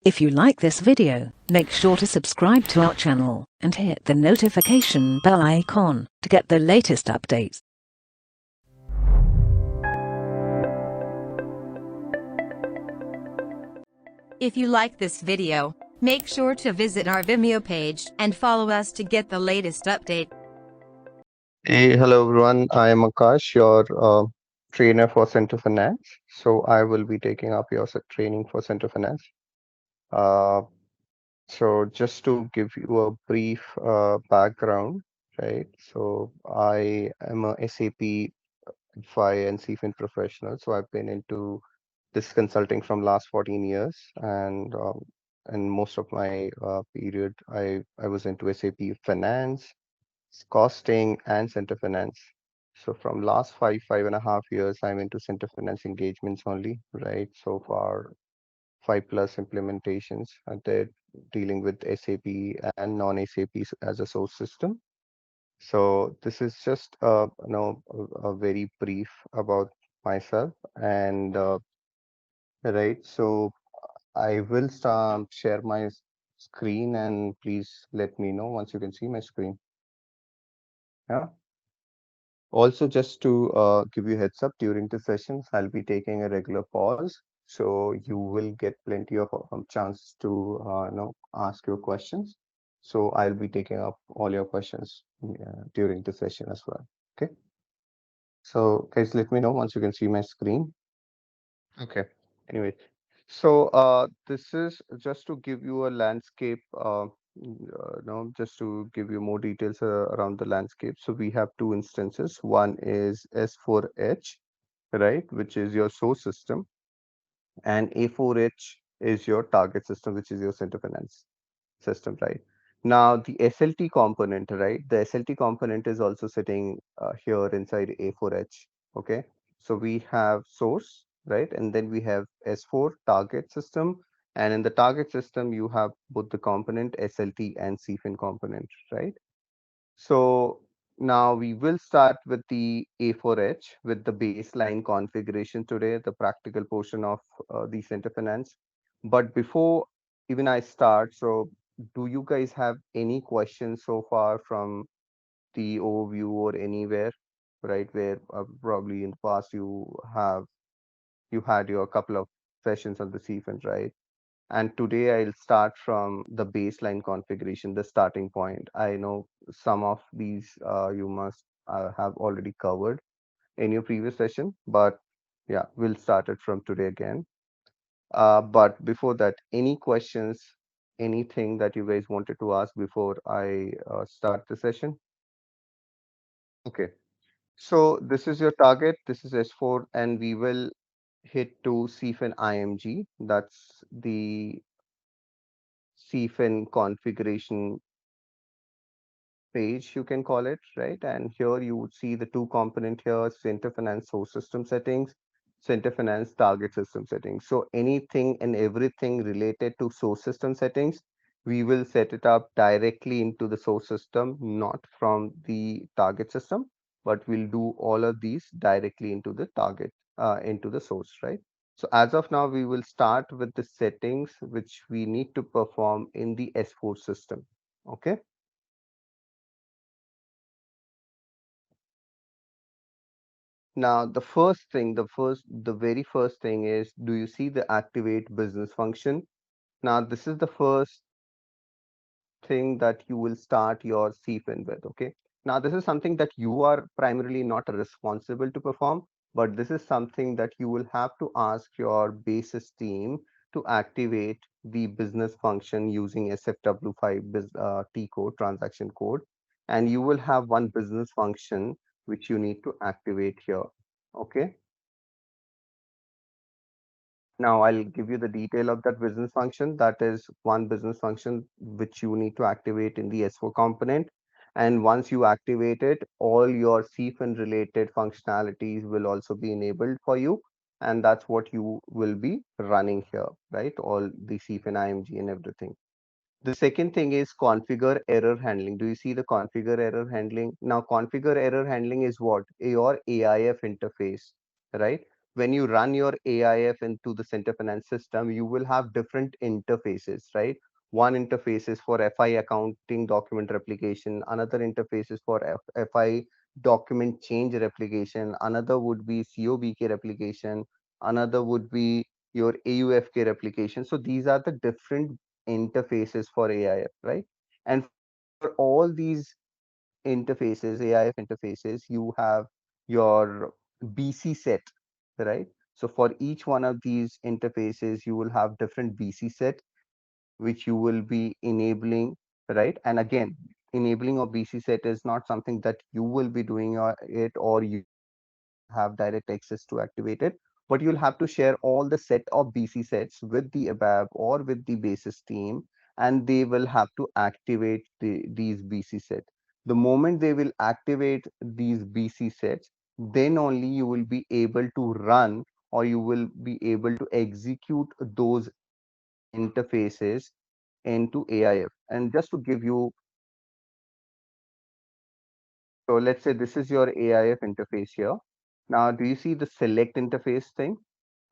If you like this video, make sure to subscribe to our channel and hit the notification bell icon to get the latest updates. If you like this video, make sure to visit our Vimeo page and follow us to get the latest update. Hey, hello everyone. I am Akash, your trainer for Center Finance. So I will be taking up your training for Center Finance. Uh, so just to give you a brief background, right? So I am a SAP FI and CFIN professional. So I've been into this consulting from last 14 years, and most of my period I was into SAP Finance, costing, and center finance. So from last 5.5 years, I'm into center finance engagements only, right? So far, 5+ implementations. They're dealing with SAP and non-SAP as a source system. So this is just a very brief about myself, and right. So I will start share my screen, and please let me know once you can see my screen. Yeah. Also, just to give you heads up, during the sessions, I'll be taking a regular pause, so you will get plenty of chance to ask your questions. So I'll be taking up all your questions during the session as well. Okay. So guys, let me know once you can see my screen. Okay. Anyway, so this is just to give you a landscape, just to give you more details around the landscape. So we have two instances. One is S4H, right, which is your source system, and A4H is your target system, which is your center finance system, right? Now the SLT component, right? The SLT component is also sitting here inside A4H. Okay, so we have source, right, and then we have S4 target system, and in the target system you have both the component SLT and CFIN component, right? So now we will start with the A4H with the baseline configuration today, the practical portion of the center finance. But before even I start, so do you guys have any questions so far from the overview or anywhere, right? Where probably in the past you had your couple of sessions on the CFIN, right? And today I'll start from the baseline configuration, the starting point. I know some of these you must have already covered in your previous session, but yeah, we'll start it from today again. But before that, any questions, anything that you guys wanted to ask before I start the session? Okay, so this is your target. This is S4, and we will hit to CFIN IMG. That's the CFIN configuration page, you can call it, right? And here you would see the two component here, center finance source system settings, center finance target system settings. So anything and everything related to source system settings, we will set it up directly into the source system, not from the target system, but we'll do all of these directly into the target, into the source, right? So as of now, we will start with the settings which we need to perform in the S4 system. Okay. Now, the very first thing is, do you see the activate business function? Now, this is the first thing that you will start your CFIN with, okay? Now, this is something that you are primarily not responsible to perform, but this is something that you will have to ask your basis team to activate the business function using SFW5 T code, transaction code, and you will have one business function which you need to activate here, okay? Now I'll give you the detail of that business function. That is one business function which you need to activate in the S4 component. And once you activate it, all your CFIN related functionalities will also be enabled for you. And that's what you will be running here, right? All the CFIN IMG and everything. The second thing is configure error handling. Do you see the configure error handling? Now, configure error handling is what? Your AIF interface, right? when you run your AIF into the Center Finance system, you will have different interfaces, right? One interface is for FI accounting document replication, another interface is for FI document change replication, another would be COBK replication, another would be your AUFK replication. So these are the different interfaces for AIF, right? And for all these interfaces, AIF interfaces, you have your BC set, right? So for each one of these interfaces, you will have different BC set, which you will be enabling, right? And again, enabling of BC set is not something that you will be doing it, or you have direct access to activate it, but you'll have to share all the set of BC sets with the ABAP or with the basis team, and they will have to activate these BC sets. The moment they will activate these BC sets, then only you will be able to run, or you will be able to execute those interfaces into AIF. And just to give you, so let's say this is your AIF interface here. Now, do you see the select interface thing?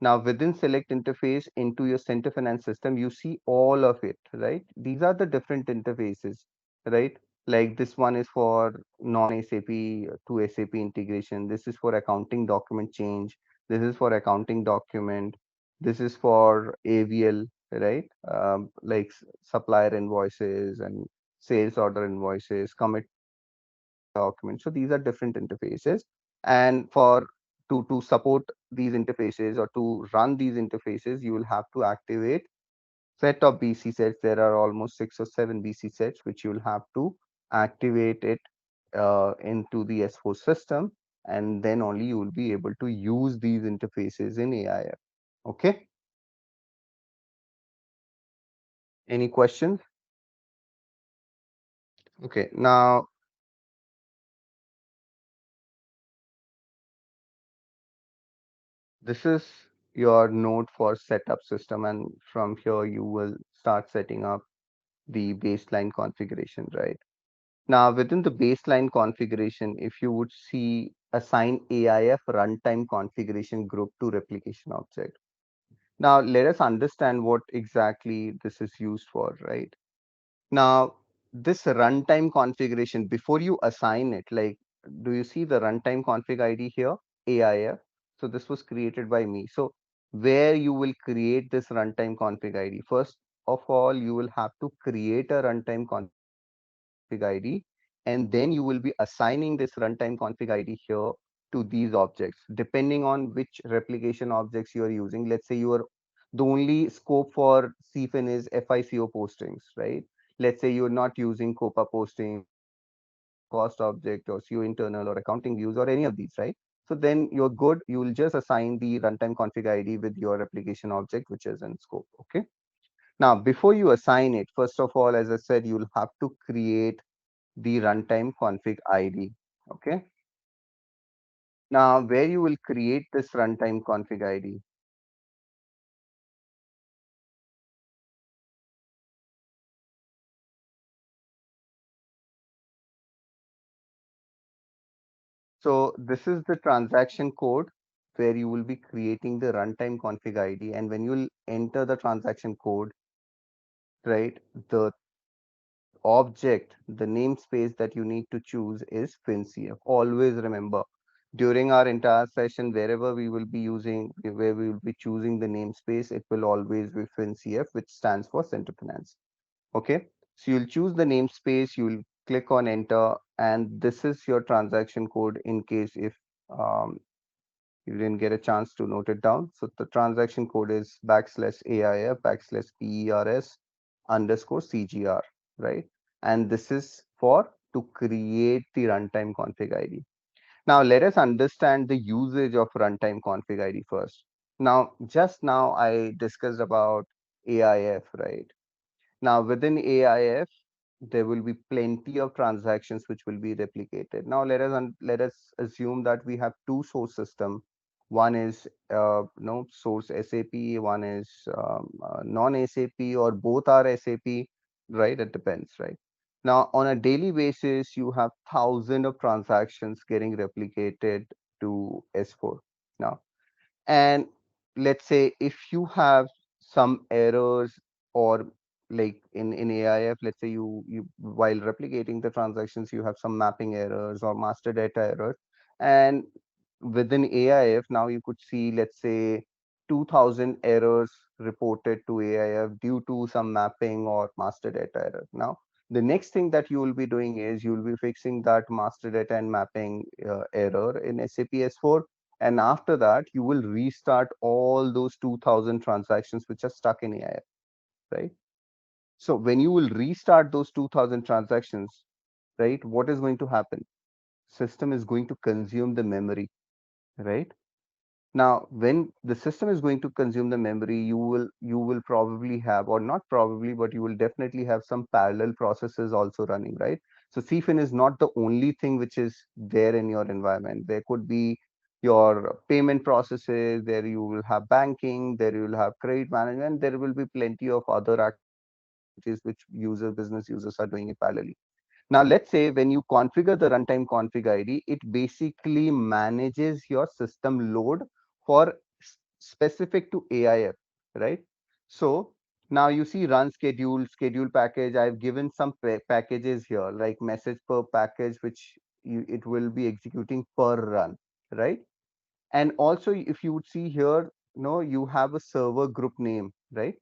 Now, within select interface into your center finance system, you see all of it, right? These are the different interfaces, right? Like this one is for non-SAP to SAP integration. This is for accounting document change. This is for accounting document. This is for AVL, right? Like supplier invoices and sales order invoices, commit documents. So these are different interfaces. And for to support these interfaces or to run these interfaces, you will have to activate set of BC sets. There are almost 6 or 7 BC sets which you will have to activate it into the S4 system, and then only you will be able to use these interfaces in AIF. Okay. Any questions? Okay. Now this is your node for setup system, and from here you will start setting up the baseline configuration, right? Now, within the baseline configuration, if you would see assign AIF runtime configuration group to replication object. Now, let us understand what exactly this is used for, right? Now, this runtime configuration, before you assign it, like, do you see the runtime config ID here? AIF. So this was created by me. So where you will create this runtime config ID? First of all, you will have to create a runtime config ID, and then you will be assigning this runtime config ID here to these objects, depending on which replication objects you are using. Let's say you are the only scope for CFIN is FICO postings, right? Let's say you're not using COPA posting, cost object, or CO internal or accounting views or any of these, right? So then you're good. You will just assign the runtime config ID with your replication object, which is in scope. Okay. Now, before you assign it, first of all, as I said, you'll have to create the runtime config ID. Okay. Now, where you will create this runtime config ID. So this is the transaction code where you will be creating the runtime config ID. And when you will enter the transaction code, right, the object, the namespace that you need to choose is FinCF. Always remember, during our entire session, wherever we will be using, where we will be choosing the namespace, it will always be FinCF, which stands for Center Finance. Okay, so you'll choose the namespace, you'll click on enter, and this is your transaction code in case if you didn't get a chance to note it down. So the transaction code is \AIF \PERS underscore CGR, right? And this is for to create the runtime config ID. Now let us understand the usage of runtime config ID first. Now, just now I discussed about AIF, right? Now within AIF, there will be plenty of transactions which will be replicated. Now let us assume that we have two source system. One is no source SAP, one is non-SAP, or both are SAP, right? It depends, right? Now on a daily basis, you have thousands of transactions getting replicated to S4. Now And let's say if you have some errors, or like in AIF, let's say you while replicating the transactions, you have some mapping errors or master data errors. And within AIF now you could see, let's say, 2000 errors reported to AIF due to some mapping or master data error. Now the next thing that you will be doing is you will be fixing that master data and mapping error in SAP S4. And after that, you will restart all those 2000 transactions which are stuck in AIF, right? So when you will restart those 2000 transactions, right, what is going to happen? System is going to consume the memory, right? Now, when the system is going to consume the memory, you will probably have, or not probably, but you will definitely have some parallel processes also running, right? So CFIN is not the only thing which is there in your environment. There could be your payment processes, there you will have banking, there you will have credit management, there will be plenty of other activities which business users are doing it parallelly. Now, let's say when you configure the runtime config ID, it basically manages your system load for specific to AIF, right? So now you see run schedule, schedule package. I've given some packages here, like message per package, which it will be executing per run, right? And also, if you would see here, you have a server group name, right?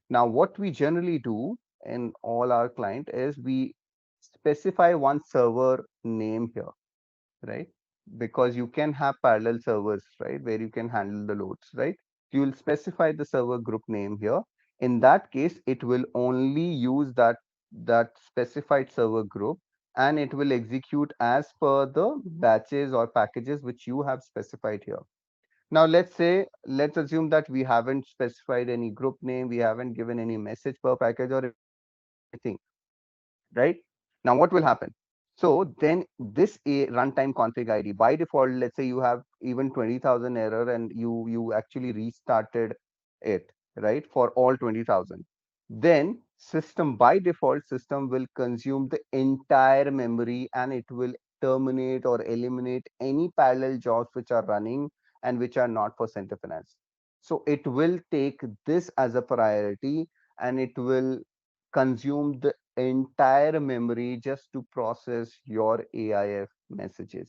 Now, what we generally do in all our client is we specify one server name here, right? Because you can have parallel servers, right, where you can handle the loads, right? You will specify the server group name here. In that case, it will only use that specified server group, and it will execute as per the batches or packages which you have specified here. Now let's assume that we haven't specified any group name, we haven't given any message per package or anything, right? Now what will happen? So then this a runtime config ID by default, let's say you have even 20,000 error and you actually restarted it, right, for all 20,000. Then system by default, system will consume the entire memory, and it will terminate or eliminate any parallel jobs which are running and which are not for center finance. So it will take this as a priority, and it will consume the entire memory just to process your AIF messages.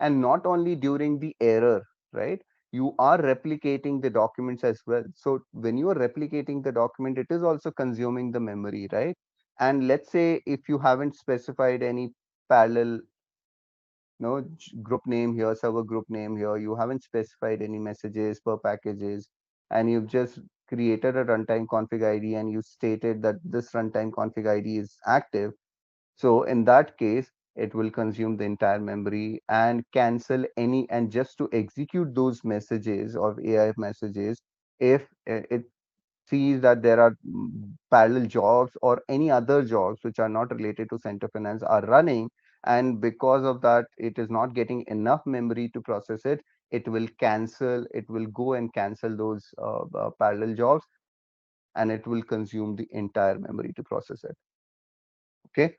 And not only during the error, right? You are replicating the documents as well. So when you are replicating the document, it is also consuming the memory, right? And let's say if you haven't specified any parallel group name here, server group name here, you haven't specified any messages per packages, and you've just created a runtime config ID and you stated that this runtime config ID is active. So in that case, it will consume the entire memory and cancel any, and just to execute those messages of AIF messages, if it sees that there are parallel jobs or any other jobs which are not related to center finance are running, and because of that it is not getting enough memory to process it, it will go and cancel those parallel jobs, and it will consume the entire memory to process it. Okay,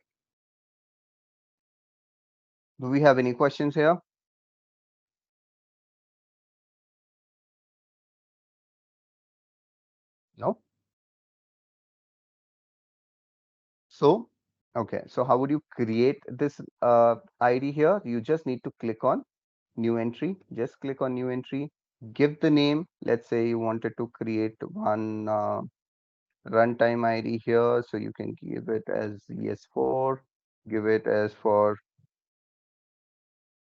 do we have any questions here? No. So, okay, so how would you create this ID here? You just need to click on new entry. Just click on new entry. Give the name. Let's say you wanted to create one runtime ID here. So you can give it as ES4. Give it as for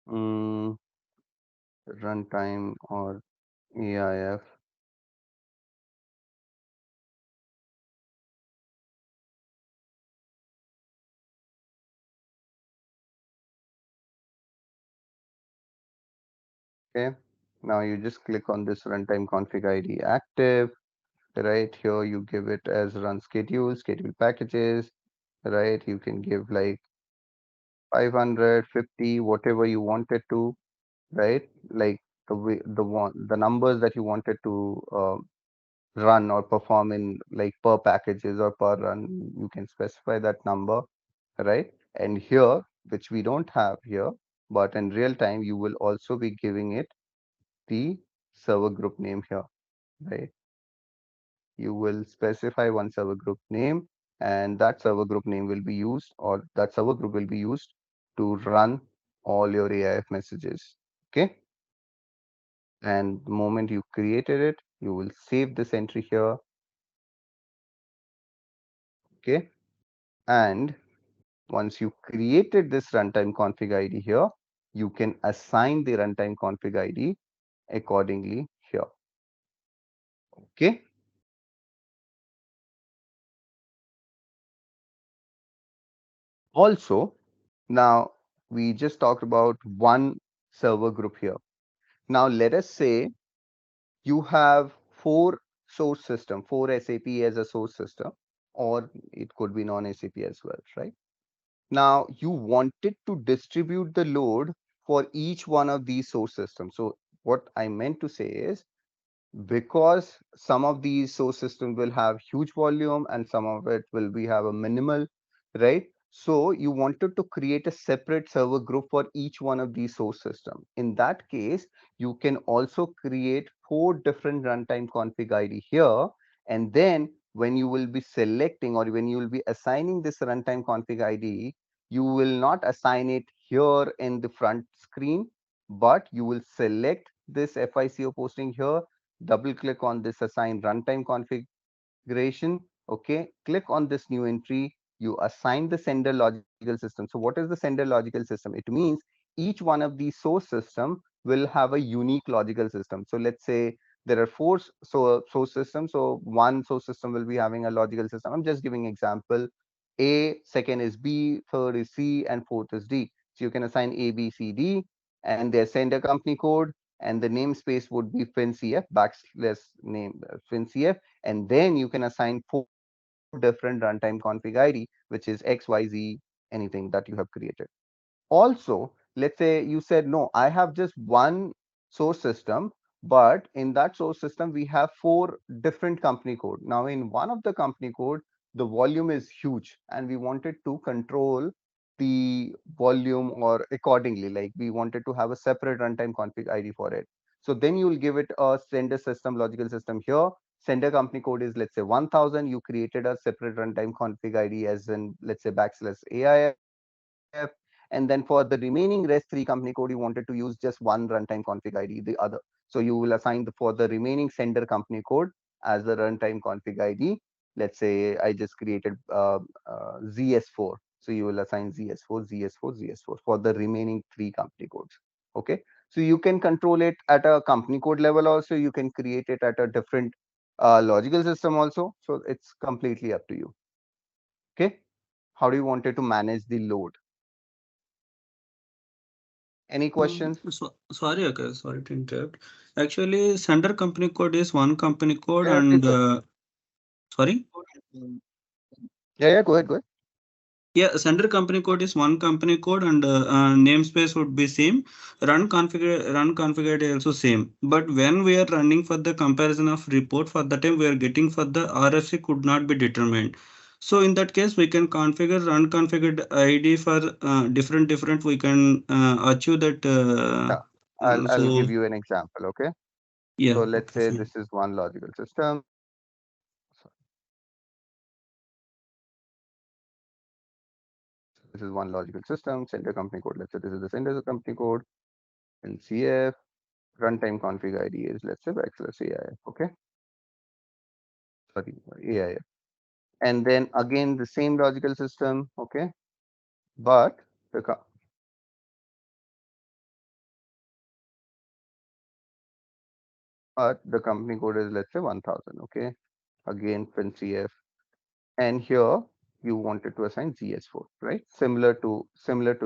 um, runtime or AIF. Okay. Now you just click on this runtime config ID active. Right here, you give it as run schedule, schedule packages. Right, you can give like 500, 50, whatever you wanted to, right? Like the numbers that you wanted to run or perform in, like per packages or per run, you can specify that number, right? And here, which we don't have here, but in real time, you will also be giving it the server group name here, right? You will specify one server group name, and that server group name will be used, or that server group will be used to run all your AIF messages. Okay. And the moment you created it, you will save this entry here. Okay. And once you created this runtime config ID here, you can assign the runtime config ID accordingly here. Okay. Also, now we just talked about one server group here. Now let us say you have four source system, four SAP as a source system, or it could be non-SAP as well, right? Now you wanted to distribute the load for each one of these source systems. So what I meant to say is, because some of these source systems will have huge volume and some of it will be have a minimal, right? So you wanted to create a separate server group for each one of these source systems. In that case, you can also create four different runtime config ID here, and then when you will be selecting or when you will be assigning this runtime config ID, you will not assign it here in the front screen, but you will select this FICO posting here, double click on this assign runtime configuration. Okay, click on this new entry, you assign the sender logical system. So what is the sender logical system? It means each one of these source system will have a unique logical system. So let's say there are four source systems, so one source system will be having a logical system. I'm just giving example: A, second is B, third is C, and fourth is D. So you can assign A, B, C, D, and their sender company code, and the namespace would be fincf backslash name fincf, and then you can assign four different runtime config ID, which is XYZ, anything that you have created. Also, let's say you said, no, I have just one source system, but in that source system we have four different company code. Now in one of the company code, the volume is huge and we wanted to control the volume or accordingly, like we wanted to have a separate runtime config ID for it. So then you will give it a sender system logical system here. Sender company code is, let's say, 1000. You created a separate runtime config ID as in, let's say, backslash AIF. And then for the remaining rest three company code, you wanted to use just one runtime config ID, the other. So you will assign for the remaining sender company code as the runtime config ID. Let's say I just created ZS4. So you will assign ZS4, ZS4, ZS4 for the remaining three company codes. Okay. So you can control it at a company code level also. You can create it at a different logical system also. So it's completely up to you. Okay. How do you want it to manage the load? Any questions? Sorry, okay, sorry to interrupt. Actually, sender company code is one company code, Yeah, please and go ahead. sorry. Yeah, go ahead, go ahead. Yeah, sender company code is one company code, and namespace would be same. Run configure also same. But when we are running for the comparison of report, for the time we are getting for the RFC could not be determined. So in that case, we can configure run configured ID for different. We can achieve that. Yeah, I'll So give you an example. Okay. yeah, So let's okay, say fine. this is one logical system. So this is one logical system, sender company code. Let's say this is the sender company code, and CF runtime config ID is, let's say, backslash AIF. Okay. Sorry, AIF. And then again the same logical system. Okay. But the company code is, let's say, 1000. Okay. Again, FinCF, and here you wanted to assign GS4, right? Similar to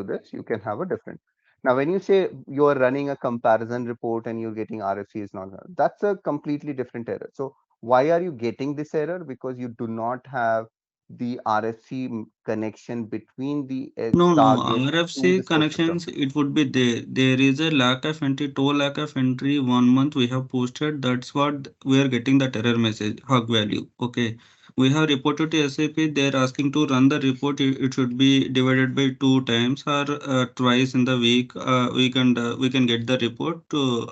this, you can have a different. Now when you say you are running a comparison report and you're getting RFC is not, that's a completely different error. So why are you getting this error? Because you do not have the RFC connection between the No, target to the RFC source system. connections, it would be there. There is a lack of entry, 2 lakh of entry 1 month we have posted. That's what we are getting that error message, hug value. Okay. We have reported to SAP, they're asking to run the report. It should be divided by 2 times or twice in the week. We can get the report to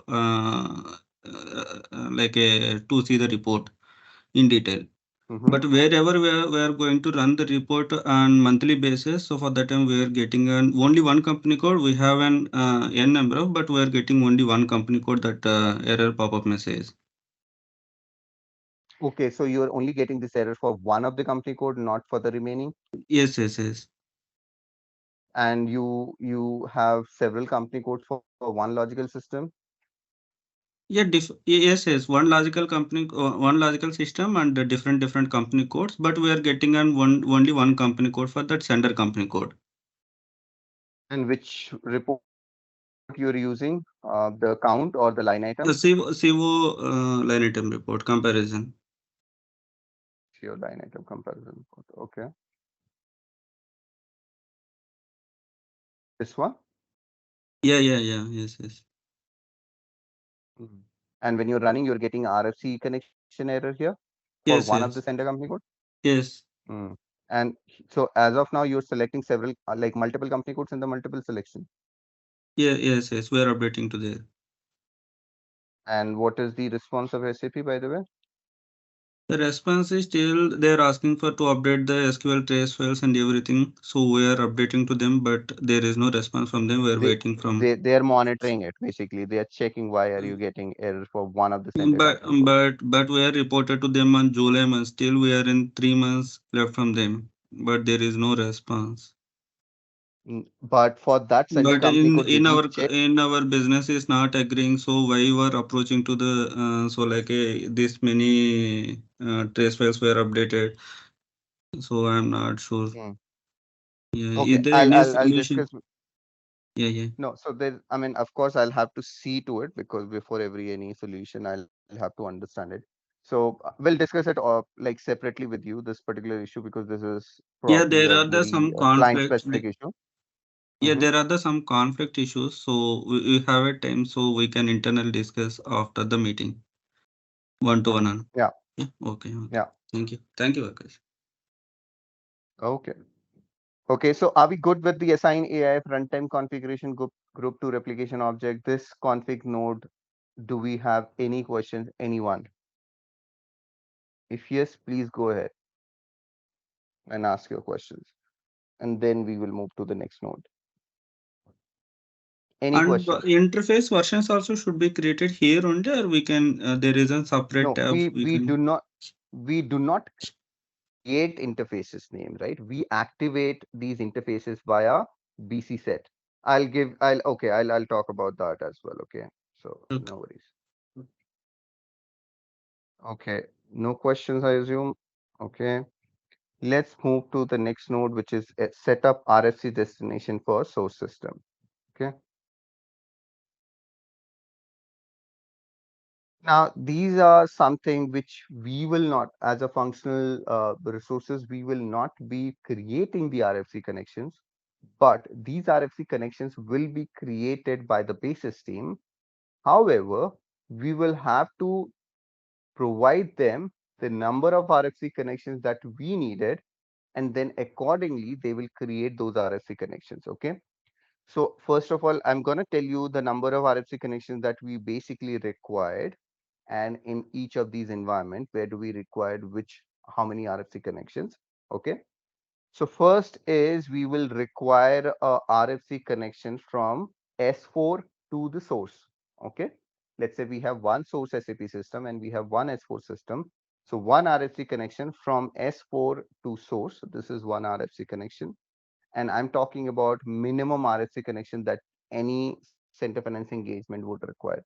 to see the report in detail. But wherever we are going to run the report on monthly basis, so for that time we are getting only one company code. We have an n number of, but we are getting only one company code, that error pop-up message. Okay, so you're only getting this error for one of the company code, not for the remaining. Yes. And you have several company codes for one logical system. Yeah, yes. One logical system and the different company codes, but we are getting only one company code for that sender company code. And which report you're using, the count or the line item? The CO line item report comparison. Your line item comparison report. Okay. This one. Yeah. Yes. Mhm. And when you're running, you're getting RFC connection error here for one of the Yes. sender company code. Yes. Mm. And so as of now, you're selecting several, like multiple company codes in the multiple selection. Yes. We are updating to there. And what is the response of SAP, by the way? The response is still they're asking for to update the SQL trace files and everything. So we are updating to them, but there is no response from them. We're They waiting from. they're monitoring it basically. They are checking why are you getting error for one of the sender But company code. but we are reported to them on July month. Still we are in 3 months left from them, but there is no response. But for that sender But company code, in did you our check? in our business is not agreeing. So why you are approaching to the so like this many trace files were updated. So I'm not sure. Hmm. Yeah, Okay, is there I'll any I'll I'll solution? discuss. Yeah. No, so there, I mean, of course, I'll have to see to it because before every any solution, I'll have to understand it. So we'll discuss it like separately with you, this particular issue, because this is Yeah, probably there a are the very some conflict. client-specific issue. Yeah, Mm-hmm. there are the some conflict issues. So we have a time so we can internally discuss after the meeting, one to one. Yeah, Yeah. Okay. yeah. Thank you, Akash. Okay. Okay, so are we good with the assign AIF runtime configuration group to replication object? This config node, do we have any questions? Anyone? If yes, please go ahead and ask your questions. And then we will move to the next node. Any And questions? interface versions also should be created here only, or we can there is a separate No, tab we can. we do not create interfaces name, right? We activate these interfaces via BC set. I'll talk about that as well. Okay. So Okay. no worries. Okay. No questions, I assume. Okay. Let's move to the next node, which is set up RFC destination for source system. Okay. Now, these are something which we will not, as a functional resources, we will not be creating the RFC connections, but these RFC connections will be created by the basis team. However, we will have to provide them the number of RFC connections that we needed, and then accordingly, they will create those RFC connections. Okay. So first of all, I'm going to tell you the number of RFC connections that we basically required. And in each of these environment, where do we require how many RFC connections? Okay. So first is we will require a RFC connection from S4 to the source. Okay. Let's say we have one source SAP system and we have one S4 system. So one RFC connection from S4 to source. So this is one RFC connection. And I'm talking about minimum RFC connection that any center finance engagement would require.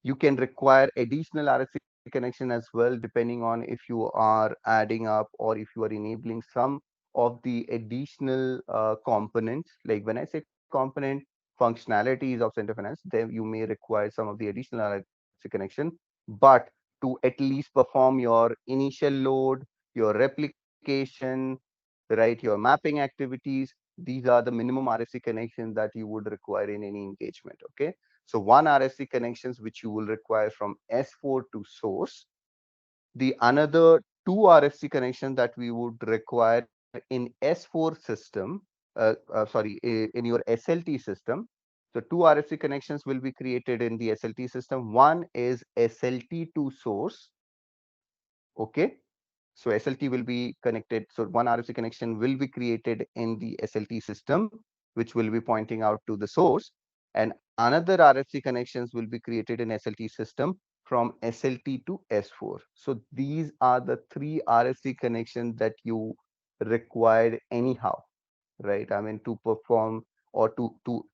You can require additional RFC connection as well, depending on if you are adding up or if you are enabling some of the additional components. Like when I say component functionalities of center finance, then you may require some of the additional RFC connection, but to at least perform your initial load, your replication, right, your mapping activities, these are the minimum RFC connections that you would require in any engagement. Okay. So one RFC connections which you will require from S4 to source. The another two RFC connections that we would require in S4 system, in your SLT system. So two RFC connections will be created in the SLT system. One is SLT to source. Okay. So SLT will be connected. So one RFC connection will be created in the SLT system, which will be pointing out to the source. And another RFC connections will be created in SLT system from SLT to S4. So these are the three RFC connections that you required anyhow, right? I mean, to perform or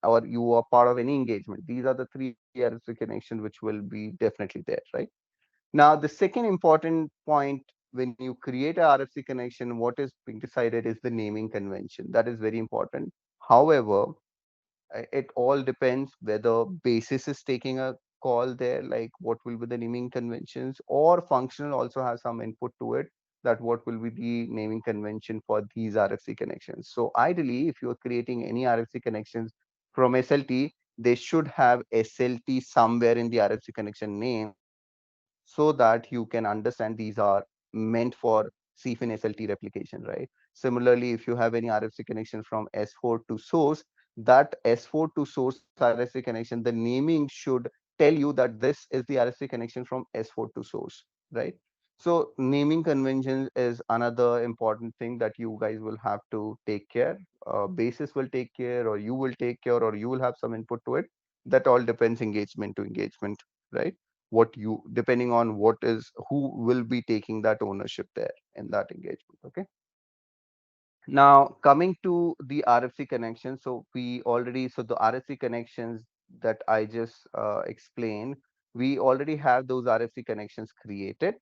or you are part of any engagement. These are the three RFC connections which will be definitely there, right? Now, the second important point when you create a RFC connection, what is being decided is the naming convention. That is very important. However, it all depends whether basis is taking a call there, like what will be the naming conventions, or functional also has some input to it, that what will be the naming convention for these RFC connections. So ideally, if you're creating any RFC connections from SLT, they should have SLT somewhere in the RFC connection name, so that you can understand these are meant for CFIN SLT replication, right? Similarly, if you have any RFC connection from S4 to source, that S4 to source RFC connection, the naming should tell you that this is the RFC connection from S4 to source, right? So naming conventions is another important thing that you guys will have to take care. Basis will take care, or you will take care, or you will have some input to it. That all depends engagement to engagement, right? What you, depending on what is, who will be taking that ownership there in that engagement. Okay. Now coming to the RFC connection, so we already, so the RFC connections that I just explained, we already have those RFC connections created.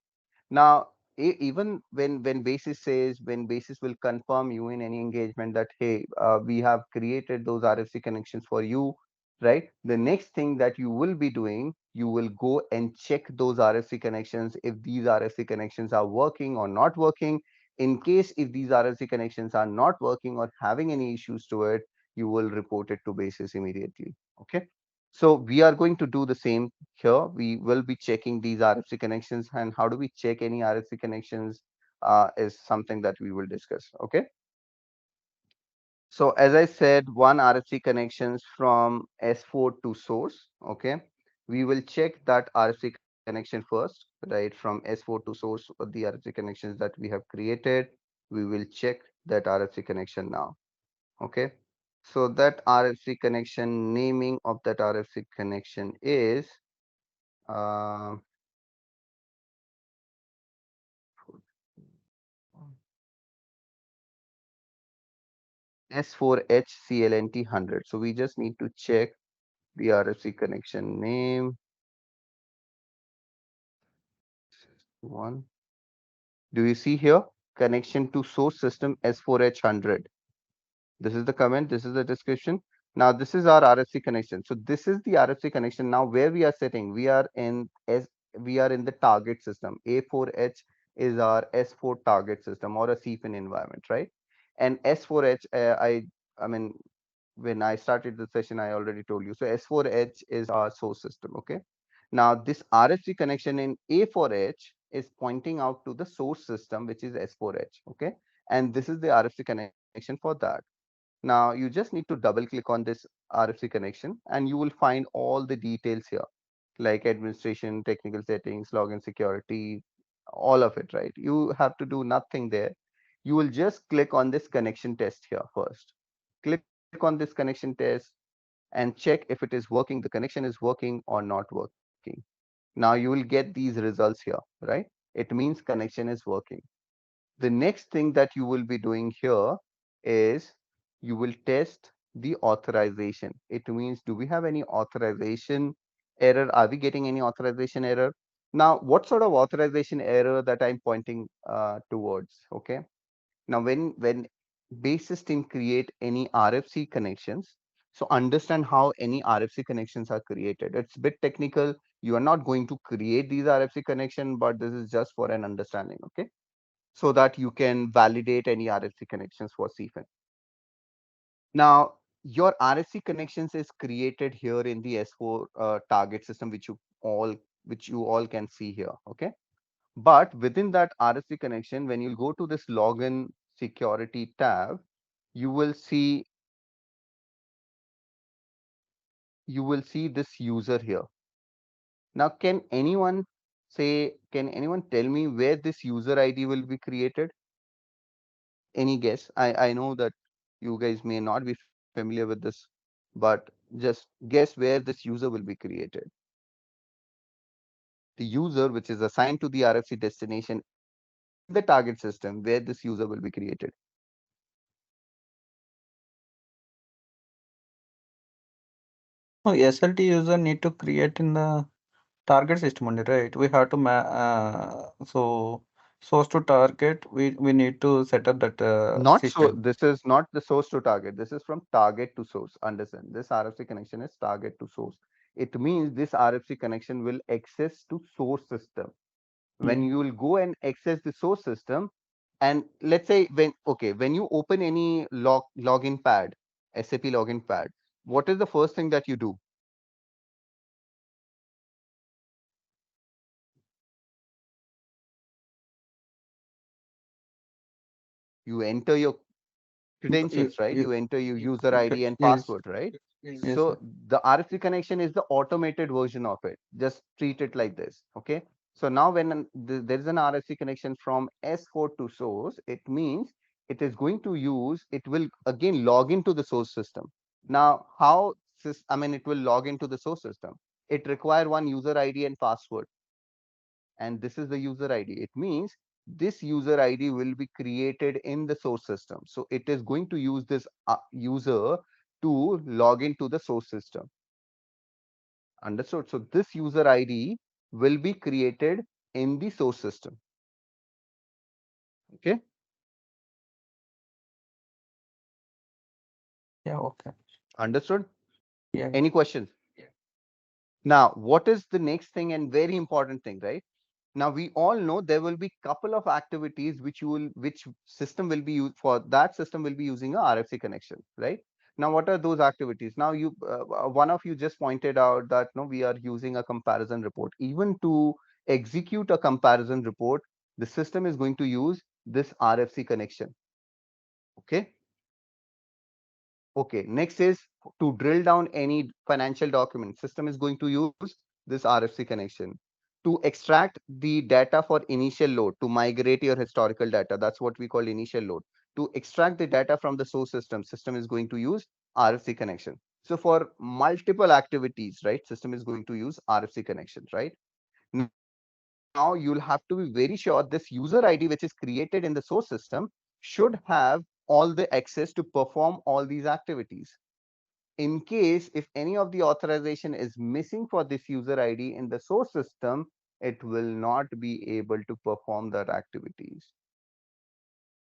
Now, even when basis says, when basis will confirm you in any engagement that, hey, we have created those RFC connections for you, right? The next thing that you will be doing, you will go and check those RFC connections, if these RFC connections are working or not working. In case if these RFC connections are not working or having any issues to it, you will report it to basis immediately. Okay. So we are going to do the same here. We will be checking these RFC connections, and how do we check any RFC connections is something that we will discuss. Okay. So as I said, one RFC connections from S4 to source. Okay. We will check that RFC connection first, right? From S4 to source, the RFC connections that we have created. We will check that RFC connection now. Okay. So that RFC connection, naming of that RFC connection is uh, S4HCLNT 100. So we just need to check the RFC connection name. One. Do you see here? Connection to source system S4H100. This is the comment. This is the description. Now this is our RFC connection. So this is the RFC connection. Now where we are sitting, we are in the target system. A4H is our S4 target system or a CFIN environment, right? And S4H, I mean, when I started the session, I already told you. So S4H is our source system. Okay. Now this RFC connection in A4H is pointing out to the source system, which is S4H. Okay. And this is the RFC connection for that. Now you just need to double click on this RFC connection and you will find all the details here, like administration, technical settings, login security, all of it, right? You have to do nothing there. You will just click on this connection test here first. Click on this connection test and check if it is working, the connection is working or not working. Now you will get these results here, right? It means connection is working. The next thing that you will be doing here is you will test the authorization. It means, do we have any authorization error? Are we getting any authorization error? Now, what sort of authorization error that I'm pointing towards? Okay. Now, when basis team create any RFC connections, so understand how any RFC connections are created. It's a bit technical. You are not going to create these RFC connection, but this is just for an understanding. Okay, so that you can validate any RFC connections for CFIN. Now, your RFC connections is created here in the S4 target system, which you all can see here. Okay, but within that RFC connection, when you go to this login security tab, you will see you will see this user here. Now, can anyone tell me where this user ID will be created? Any guess? I know that you guys may not be familiar with this, but just guess where this user will be created. The user which is assigned to the RFC destination in the target system, where this user will be created. No, SLT user need to create in the target system only, right? We have to so source to target. We need to set up that Not so, system. this is not the source to target. This is from target to source. Understand? This RFC connection is target to source. It means this RFC connection will access to source system. When Hmm. you will go and access the source system, and let's say when you open any login pad, SAP login pad, what is the first thing that you do? You enter your credentials, right? You enter your user Okay. ID and Yes. password, right? Yes, sir. So the RFC connection is the automated version of it. Just treat it like this, okay? So now when there is an RFC connection from S4 to source, it means it will again log into the source system. Now, it will log into the source system. It require one user ID and password, and this is the user ID. It means this user ID will be created in the source system. So it is going to use this user to log into the source system. Understood? So this user ID will be created in the source system. Okay. Yeah. Okay. Understood? Yeah. Any questions? Now, what is the next thing and very important thing, right? Now we all know there will be couple of activities which system will be used for. That system will be using a RFC connection, right? Now what are those activities? Now one of you just pointed out that no, we are using a comparison report. Even to execute a comparison report, the system is going to use this RFC connection. Okay. Okay, next is to drill down any financial document. System is going to use this RFC connection. To extract the data for initial load, to migrate your historical data. That's what we call initial load. To extract the data from the source system is going to use RFC connection. So for multiple activities, right, system is going to use RFC connections, right? Now you'll have to be very sure this user ID which is created in the source system should have all the access to perform all these activities. In case if any of the authorization is missing for this user ID in the source system, it will not be able to perform that activities.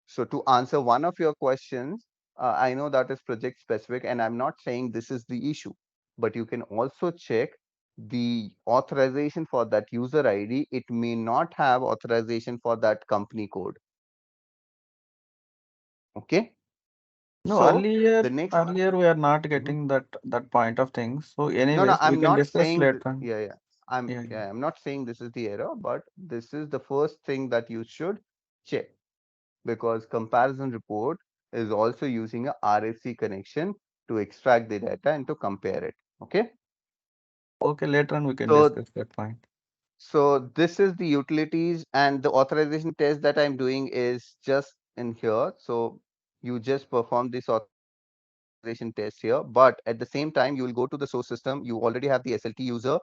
So to answer one of your questions, I know that is project specific and I'm not saying this is the issue, but you can also check the authorization for that user ID. It may not have authorization for that company code. Okay. No, So the next, earlier we are not Mhm. getting that point of things. So, No, anyways, we I'm can not discuss saying, later on. yeah, yeah. Yeah. Yeah. I'm not saying this is the error, but this is the first thing that you should check, because comparison report is also using a RFC connection to extract the data and to compare it. Okay. Okay, later on we can So, discuss that point. so this is the utilities, and the authorization test that I'm doing is just in here. So you just perform this authorization test here, but at the same time, you will go to the source system. You already have the SLT user,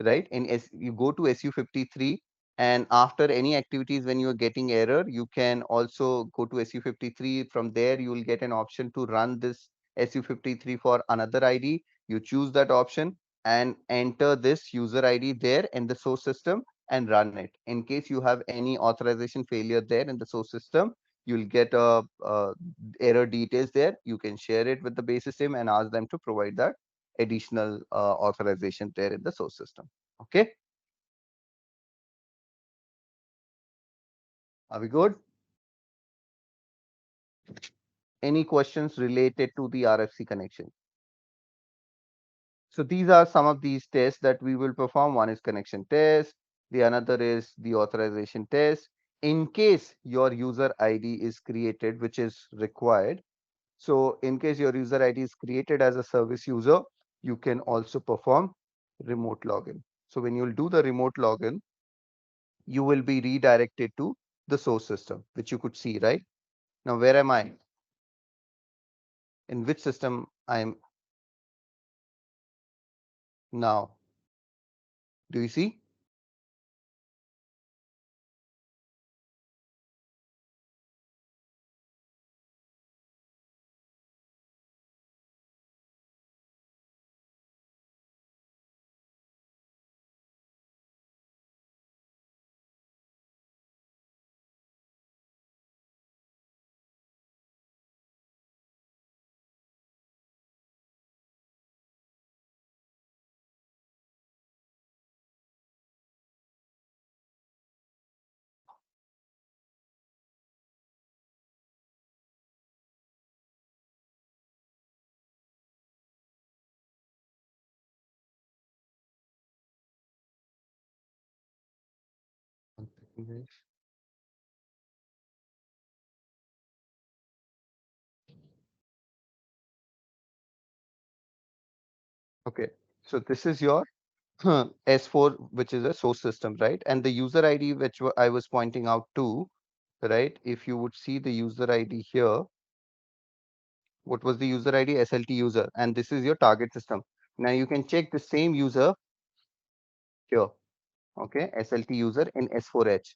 right? You go to SU53, and after any activities when you are getting error, you can also go to SU53. From there, you will get an option to run this SU53 for another ID. You choose that option and enter this user ID there in the source system and run it. In case you have any authorization failure there in the source system, you'll get a error details there. You can share it with the base system and ask them to provide that additional authorization there in the source system. Okay, are we good? Any questions related to the RFC connection? So these are some of these tests that we will perform. One is connection test. The another is the authorization test. In case your user ID is created, which is required. So in case your user ID is created as a service user, you can also perform remote login. So when you'll do the remote login, you will be redirected to the source system, which you could see, right? Now, where am I? In which system I am now? Do you see? One second, guys. Okay, so this is your S4, which is a source system, right? And the user ID, which I was pointing out to, right? If you would see the user ID here, what was the user ID? SLT user, and this is your target system. Now you can check the same user here, okay? SLT user in S4H.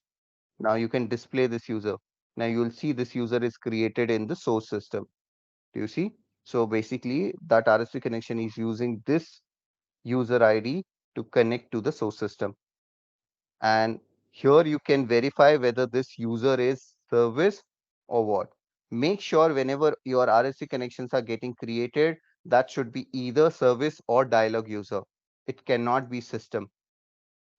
Now you can display this user. Now you will see this user is created in the source system. Do you see? So basically, that RSP connection is using this user ID to connect to the source system. And here you can verify whether this user is service or what. Make sure whenever your RSC connections are getting created, that should be either service or dialog user. It cannot be system.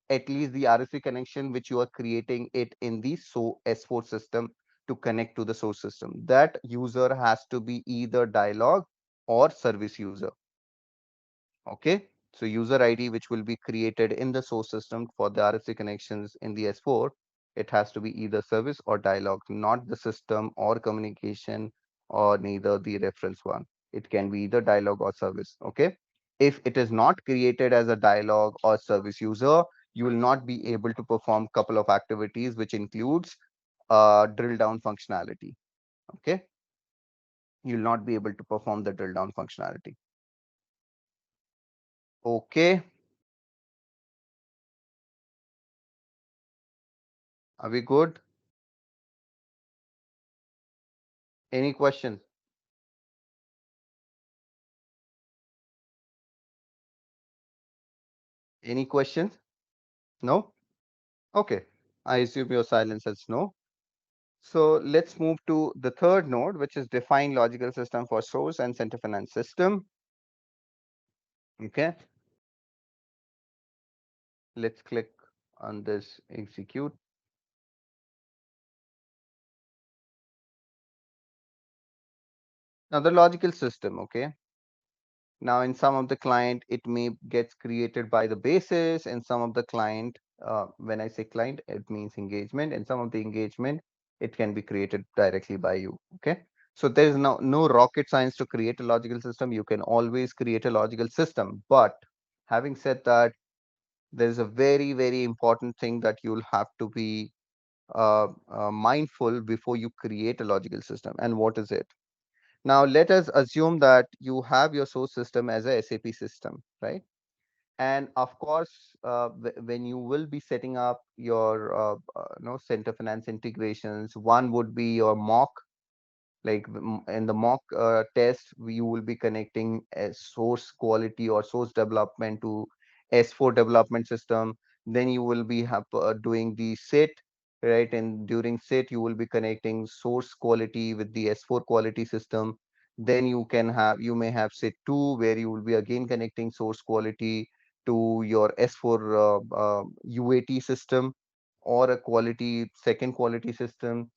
At least the RSC connection which you are creating it in the S4 system to connect to the source system. That user has to be either dialog or service user. Okay, so user ID which will be created in the source system for the RSC connections in the S4, it has to be either service or dialog, not the system or communication or neither the reference one. It can be either dialog or service. Okay, if it is not created as a dialog or service user, you will not be able to perform couple of activities which includes drill down functionality. Okay, you will not be able to perform the drill down functionality. Okay, are we good? Any questions? Any questions? No? Okay. I assume your silence is no. So let's move to the third node, which is define logical system for source and center finance system. Okay. Let's click on this execute. Now the logical system, okay. Now in some of the client, it may gets created by the basis, and some of the client, when I say client, it means engagement, and some of the engagement, it can be created directly by you. Okay. So there is no rocket science to create a logical system. You can always create a logical system. But having said that, there is a very, very important thing that you'll have to be mindful before you create a logical system. And what is it? Now, let us assume that you have your source system as a SAP system, right? And of course, when you will be setting up your center finance integrations, one would be your mock, like in the mock test, you will be connecting a source quality or source development to S4 development system. Then you will be doing the sit, right? And during sit, you will be connecting source quality with the S4 quality system. Then you may have sit 2, where you will be again connecting source quality to your S4 UAT system or a quality second quality system.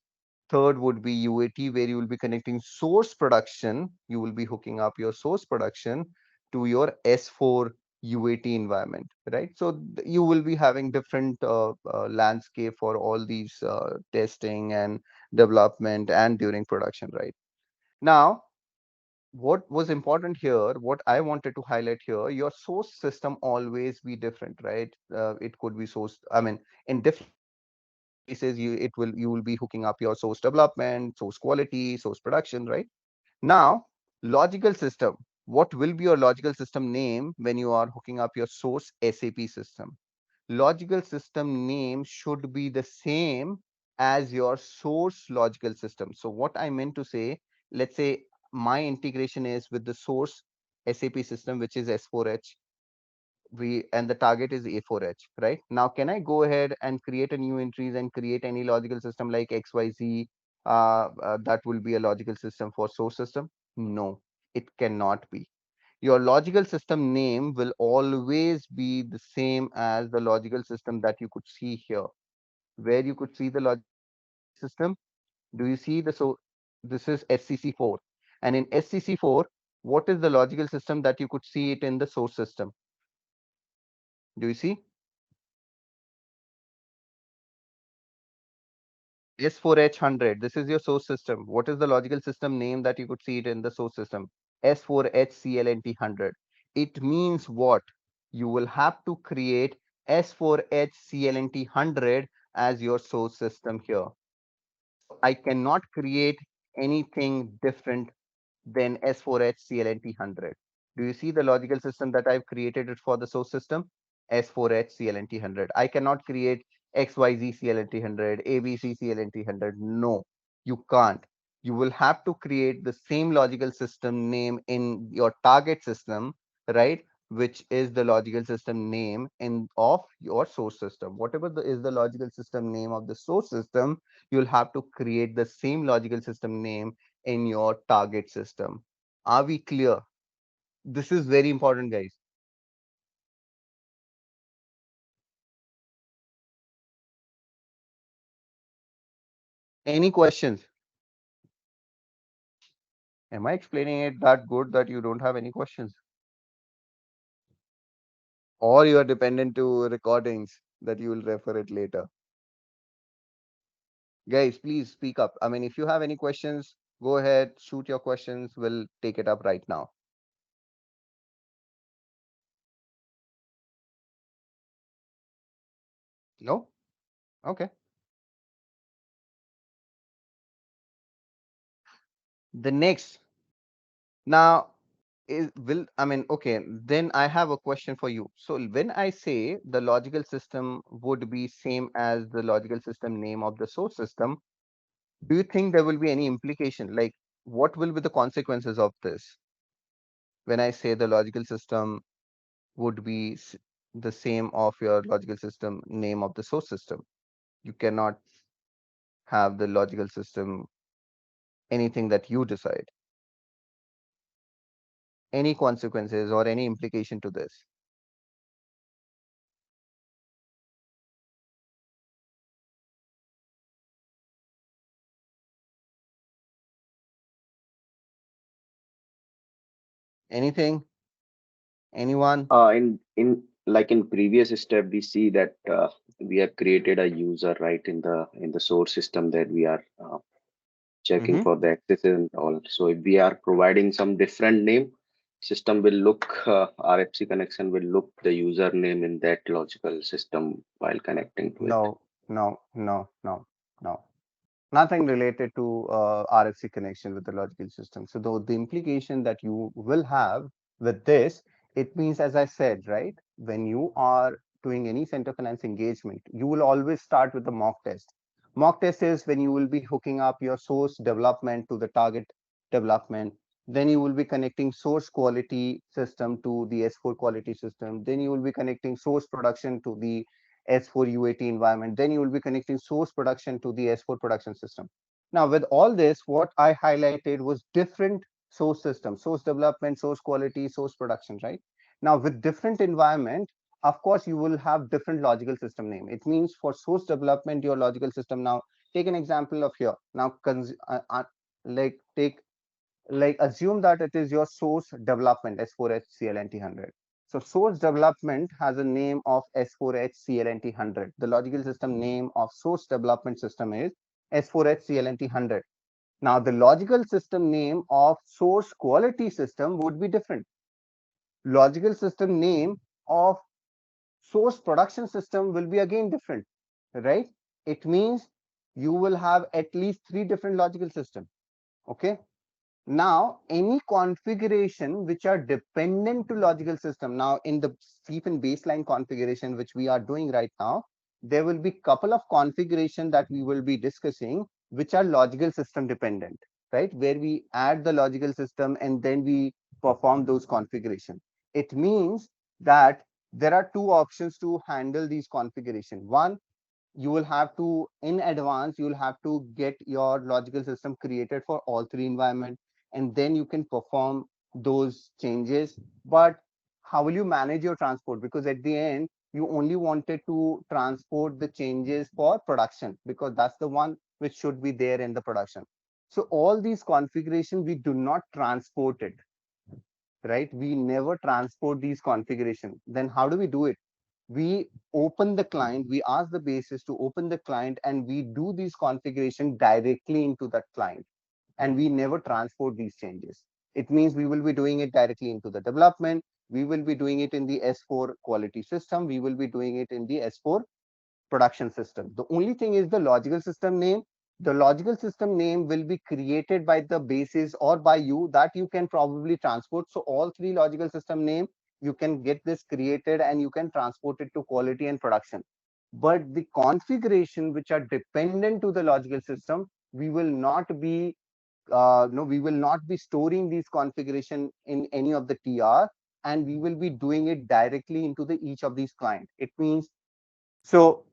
Third would be UAT, where you will be connecting source production. You will be hooking up your source production to your S4 UAT environment, right? So you will be having different landscape for all these testing and development and during production, right? Now, what was important here, what I wanted to highlight here, your source system always be different, right? It could be sourced, I mean, in different places, you will be hooking up your source development, source quality, source production, right? Now, logical system. What will be your logical system name when you are hooking up your source SAP system? Logical system name should be the same as your source logical system. So what I meant to say, let's say my integration is with the source SAP system, which is S4H. And the target is A4H, right? Now, can I go ahead and create a new entries and create any logical system like XYZ? That will be a logical system for source system? No, it cannot be. Your logical system name will always be the same as the logical system that you could see here. Where you could see the logical system, do you see the, so this is SCC4. And in SCC4, what is the logical system that you could see it in the source system? Do you see? S4H100, this is your source system. What is the logical system name that you could see it in the source system? S4HCLNT100. It means what? You will have to create S4HCLNT100 as your source system here. I cannot create anything different than S4HCLNT100. Do you see the logical system that I've created it for the source system? S4HCLNT100. I cannot create XYZCLNT100, ABCCLNT100. No, you can't. You will have to create the same logical system name in your target system, right? Which is the logical system name in of your source system. Whatever is the logical system name of the source system, you'll have to create the same logical system name in your target system. Are we clear? This is very important, guys. Any questions? Am I explaining it that good that you don't have any questions? Or you are dependent to recordings that you will refer it later? Guys, please speak up. I mean, if you have any questions, go ahead, shoot your questions. We'll take it up right now. No? Okay. The next. Now, okay, then I have a question for you. So when I say the logical system would be same as the logical system name of the source system, do you think there will be any implication? Like, what will be the consequences of this when I say the logical system would be the same of your logical system name of the source system? You cannot have the logical system anything that you decide. Any consequences or any implication to this? Anything? Anyone? In previous step, we see that we have created a user right in the source system that we are checking Mm-hmm. for the access and all. So if we are providing some different name, system will look RFC connection will look the username in that logical system while connecting to it. No, no, no, no, no. Nothing related to RFC connection with the logical system. So the implication that you will have with this, it means, as I said, right, when you are doing any center finance engagement, you will always start with the mock test. Mock test is when you will be hooking up your source development to the target development. Then you will be connecting source quality system to the S4 quality system. Then you will be connecting source production to the S4 UAT environment. Then you will be connecting source production to the S4 production system. Now, with all this, what I highlighted was different source systems, source development, source quality, source production, right? Now, with different environment, of course, you will have different logical system name. It means for source development, your logical system. Now, take an example of here. Now, like take like assume that it is your source development S4HCLNT100. So source development has a name of S4HCLNT100. The logical system name of source development system is S4HCLNT100. Now, the logical system name of source quality system would be different. Logical system name of source production system will be again different, right? It means you will have at least 3 different logical systems. Okay. Now, any configuration which are dependent to logical system. Now, in the CFIN baseline configuration, which we are doing right now, there will be couple of configuration that we will be discussing, which are logical system dependent, right? Where we add the logical system and then we perform those configuration. It means that there are 2 options to handle these configuration. One, you will have to, in advance, you will have to get your logical system created for all 3 environments, and then you can perform those changes. But how will you manage your transport? Because at the end, you only wanted to transport the changes for production, because that's the one which should be there in the production. So all these configuration, we do not transport it, right? We never transport these configuration. Then how do we do it? We open the client, we ask the basis to open the client, and we do these configuration directly into that client, and we never transport these changes. It means we will be doing it directly into the development, we will be doing it in the S4 quality system, we will be doing it in the S4 production system. The only thing is the logical system name. The logical system name will be created by the basis or by you, that you can probably transport. So all 3 logical system name, you can get this created and you can transport it to quality and production. But the configuration which are dependent to the logical system, we will not be no, we will not be storing these configuration in any of the TR, and we will be doing it directly into the each of these client. It means, so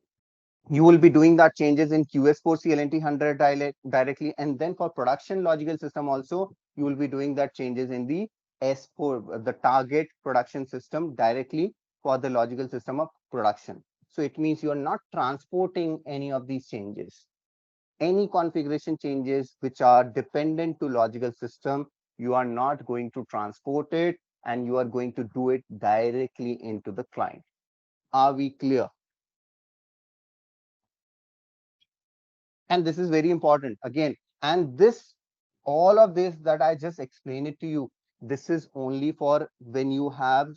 you will be doing that changes in QS4 CLNT 100 directly, and then for production logical system also, you will be doing that changes in the S4, the target production system, directly for the logical system of production. So it means you are not transporting any of these changes. Any configuration changes which are dependent to logical system, you are not going to transport it, and you are going to do it directly into the client. Are we clear? And this is very important again. And this, all of this that I just explained it to you, this is only for when you have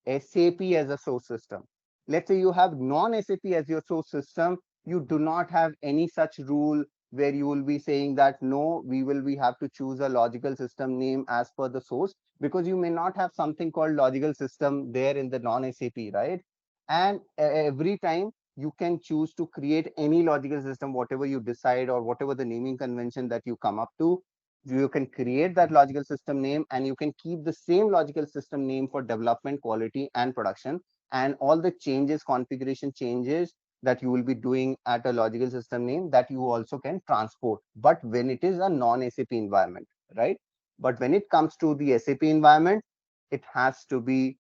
SAP as a source system. Let's say you have non-SAP as your source system, you do not have any such rule where you will be saying that no, we have to choose a logical system name as per the source, because you may not have something called logical system there in the non-SAP, right? And every time you can choose to create any logical system, whatever you decide, or whatever the naming convention that you come up to, you can create that logical system name, and you can keep the same logical system name for development, quality, and production. And all the changes, configuration changes that you will be doing at a logical system name, that you also can transport, but when it is a non-SAP environment, right? But when it comes to the SAP environment, it has to be,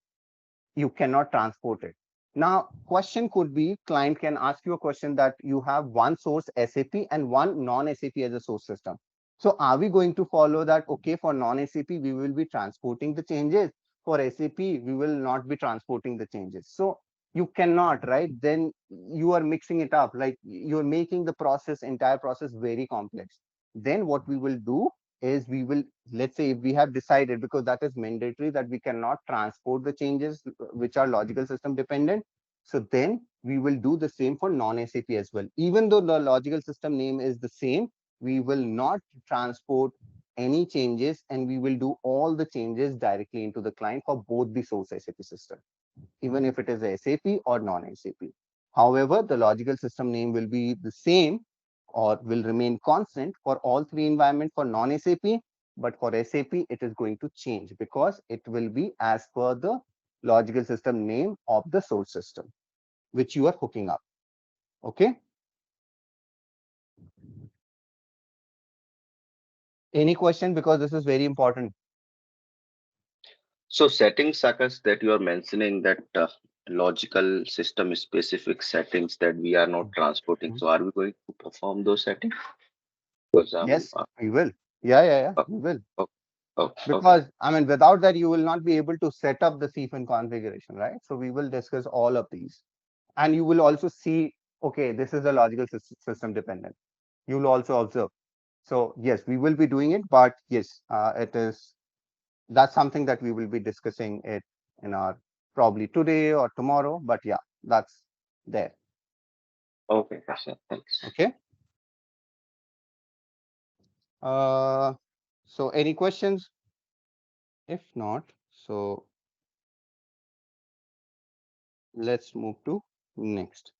you cannot transport it. Now, question could be, client can ask you a question that you have one source SAP and one non-SAP as a source system. So are we going to follow that? Okay, for non-SAP, we will be transporting the changes. For SAP, we will not be transporting the changes. So you cannot, right? Then you are mixing it up. Like, you're making the process, entire process, very complex. Then what we will do is, we will, let's say if we have decided, because that is mandatory, that we cannot transport the changes which are logical system dependent, so then we will do the same for non-SAP as well. Even though the logical system name is the same, we will not transport any changes, and we will do all the changes directly into the client for both the source SAP system, even if it is a SAP or non-SAP. However, the logical system name will be the same, or will remain constant for all 3 environments for non-SAP, but for SAP, it is going to change, because it will be as per the logical system name of the source system, which you are hooking up. Okay. Any question? Because this is very important. So settings, Sakas, that you are mentioning, that logical system specific settings that we are not transporting. So are we going to perform those settings? Because Yes, we will. Yeah, oh, we will. oh, oh, Because I mean, without that, you will not be able to set up the CFIN configuration, right? So we will discuss all of these, and you will also see, okay, this is a logical system dependent. You will also observe. So yes, we will be doing it, but yes, that's something that we will be discussing it in our probably today or tomorrow. But yeah, that's there. Okay, Kasha, thanks. Okay. So any questions? If not, so let's move to next.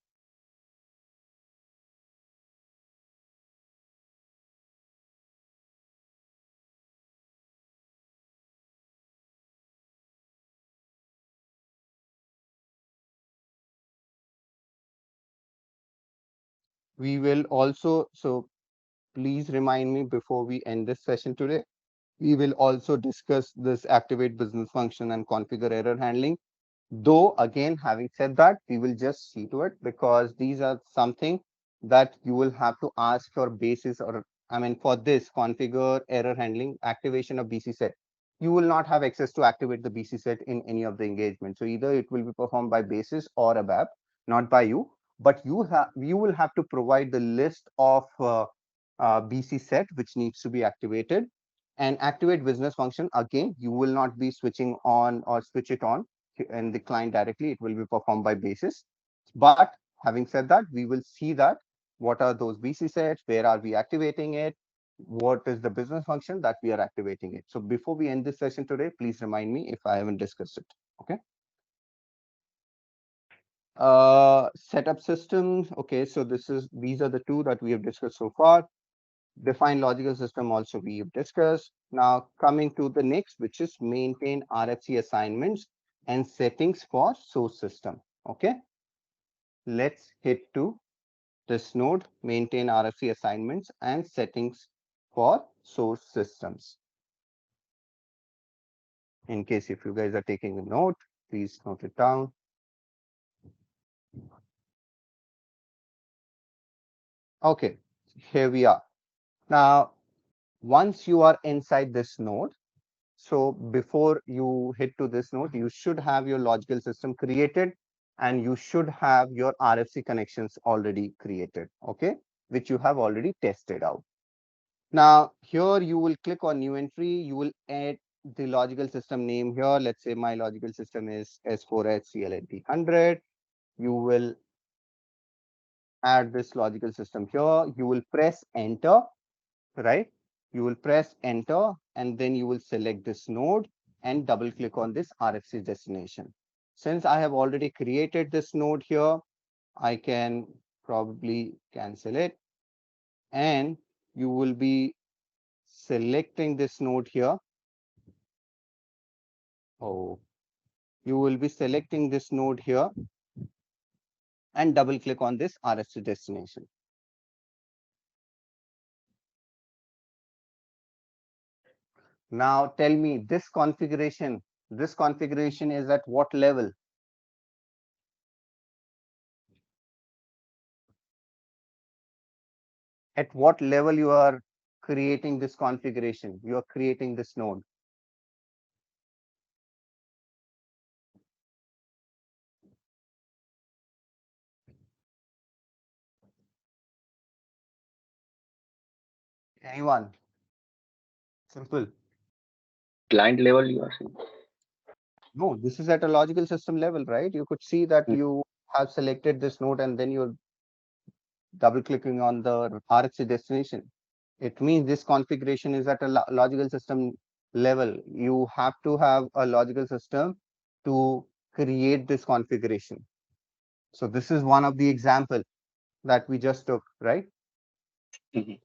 We will also, so please remind me before we end this session today, we will also discuss this activate business function and configure error handling. Though again, having said that, we will just see to it because these are something that you will have to ask your basis, or I mean for this configure error handling activation of BC set. You will not have access to activate the BC set in any of the engagement. So either it will be performed by basis or ABAP, not by you, but you will have to provide the list of BC set which needs to be activated. And activate business function, again, you will not be switching on or switch it on in the client directly. It will be performed by basis. But having said that, we will see that what are those BC sets, where are we activating it, what is the business function that we are activating it. So before we end this session today, please remind me if I haven't discussed it. Okay. Setup systems. Okay, so these are the two that we have discussed so far. Define logical system also we have discussed. Now coming to the next, which is maintain RFC assignments and settings for source system. Okay, let's hit to this node, maintain RFC assignments and settings for source systems. In case if you guys are taking a note, please note it down. Okay, here we are. Now, once you are inside this node, so before you hit to this node, you should have your logical system created and you should have your RFC connections already created, okay, which you have already tested out. Now, here you will click on new entry, you will add the logical system name here. Let's say my logical system is S4H CLNT 100. You will add this logical system here. You will press enter, right? You will press enter and then you will select this node and double click on this RFC destination. Since I have already created this node here, I can probably cancel it and you will be selecting this node here. Oh, you will be selecting this node here and double click on this RFC destination. Now tell me this configuration is at what level? At what level you are creating this configuration? You are creating this node. Anyone? Simple. Client level, you are saying? No, this is at a logical system level, right? You could see that Mm. you have selected this node and then you're double clicking on the RFC destination. It means this configuration is at a logical system level. You have to have a logical system to create this configuration. So this is one of the example that we just took, right? Mhm.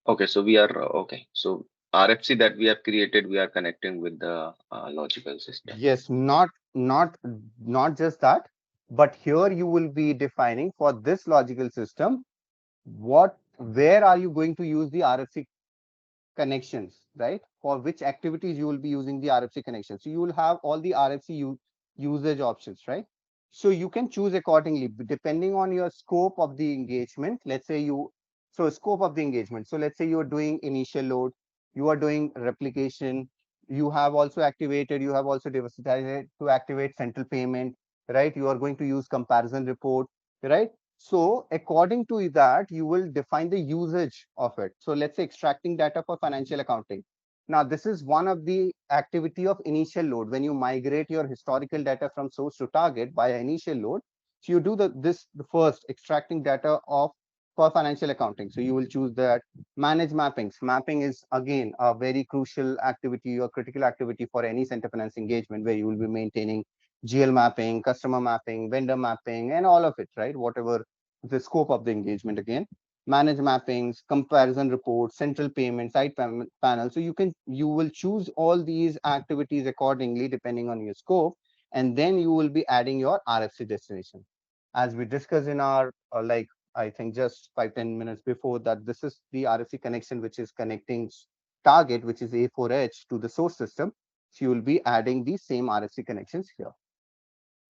Okay, so we are okay. So RFC that we have created, we are connecting with the logical system. Yes, not just that, but here you will be defining for this logical system where are you going to use the RFC connections, right? For which activities you will be using the RFC connections. So you will have all the RFC usage options, right? So you can choose accordingly depending on your scope of the engagement. Let's say scope of the engagement. So let's say you are doing initial load, you are doing replication, you have also decided to activate central payment, right? You are going to use comparison report, right? So according to that, you will define the usage of it. So let's say extracting data for financial accounting. Now, this is one of the activity of initial load. When you migrate your historical data from source to target via initial load, so you do the first extracting data of for financial accounting. So you will choose that. Manage mappings. Mapping is again a very crucial activity or critical activity for any center finance engagement, where you will be maintaining GL mapping, customer mapping, vendor mapping, and all of it, right? Whatever the scope of the engagement again. Manage mappings, comparison reports, central payment, site panel. So you will choose all these activities accordingly depending on your scope, and then you will be adding your RFC destination. As we discussed in our like I think just 5-10 minutes before that, this is the RFC connection which is connecting target, which is A4H, to the source system. So you will be adding these same RFC connections here.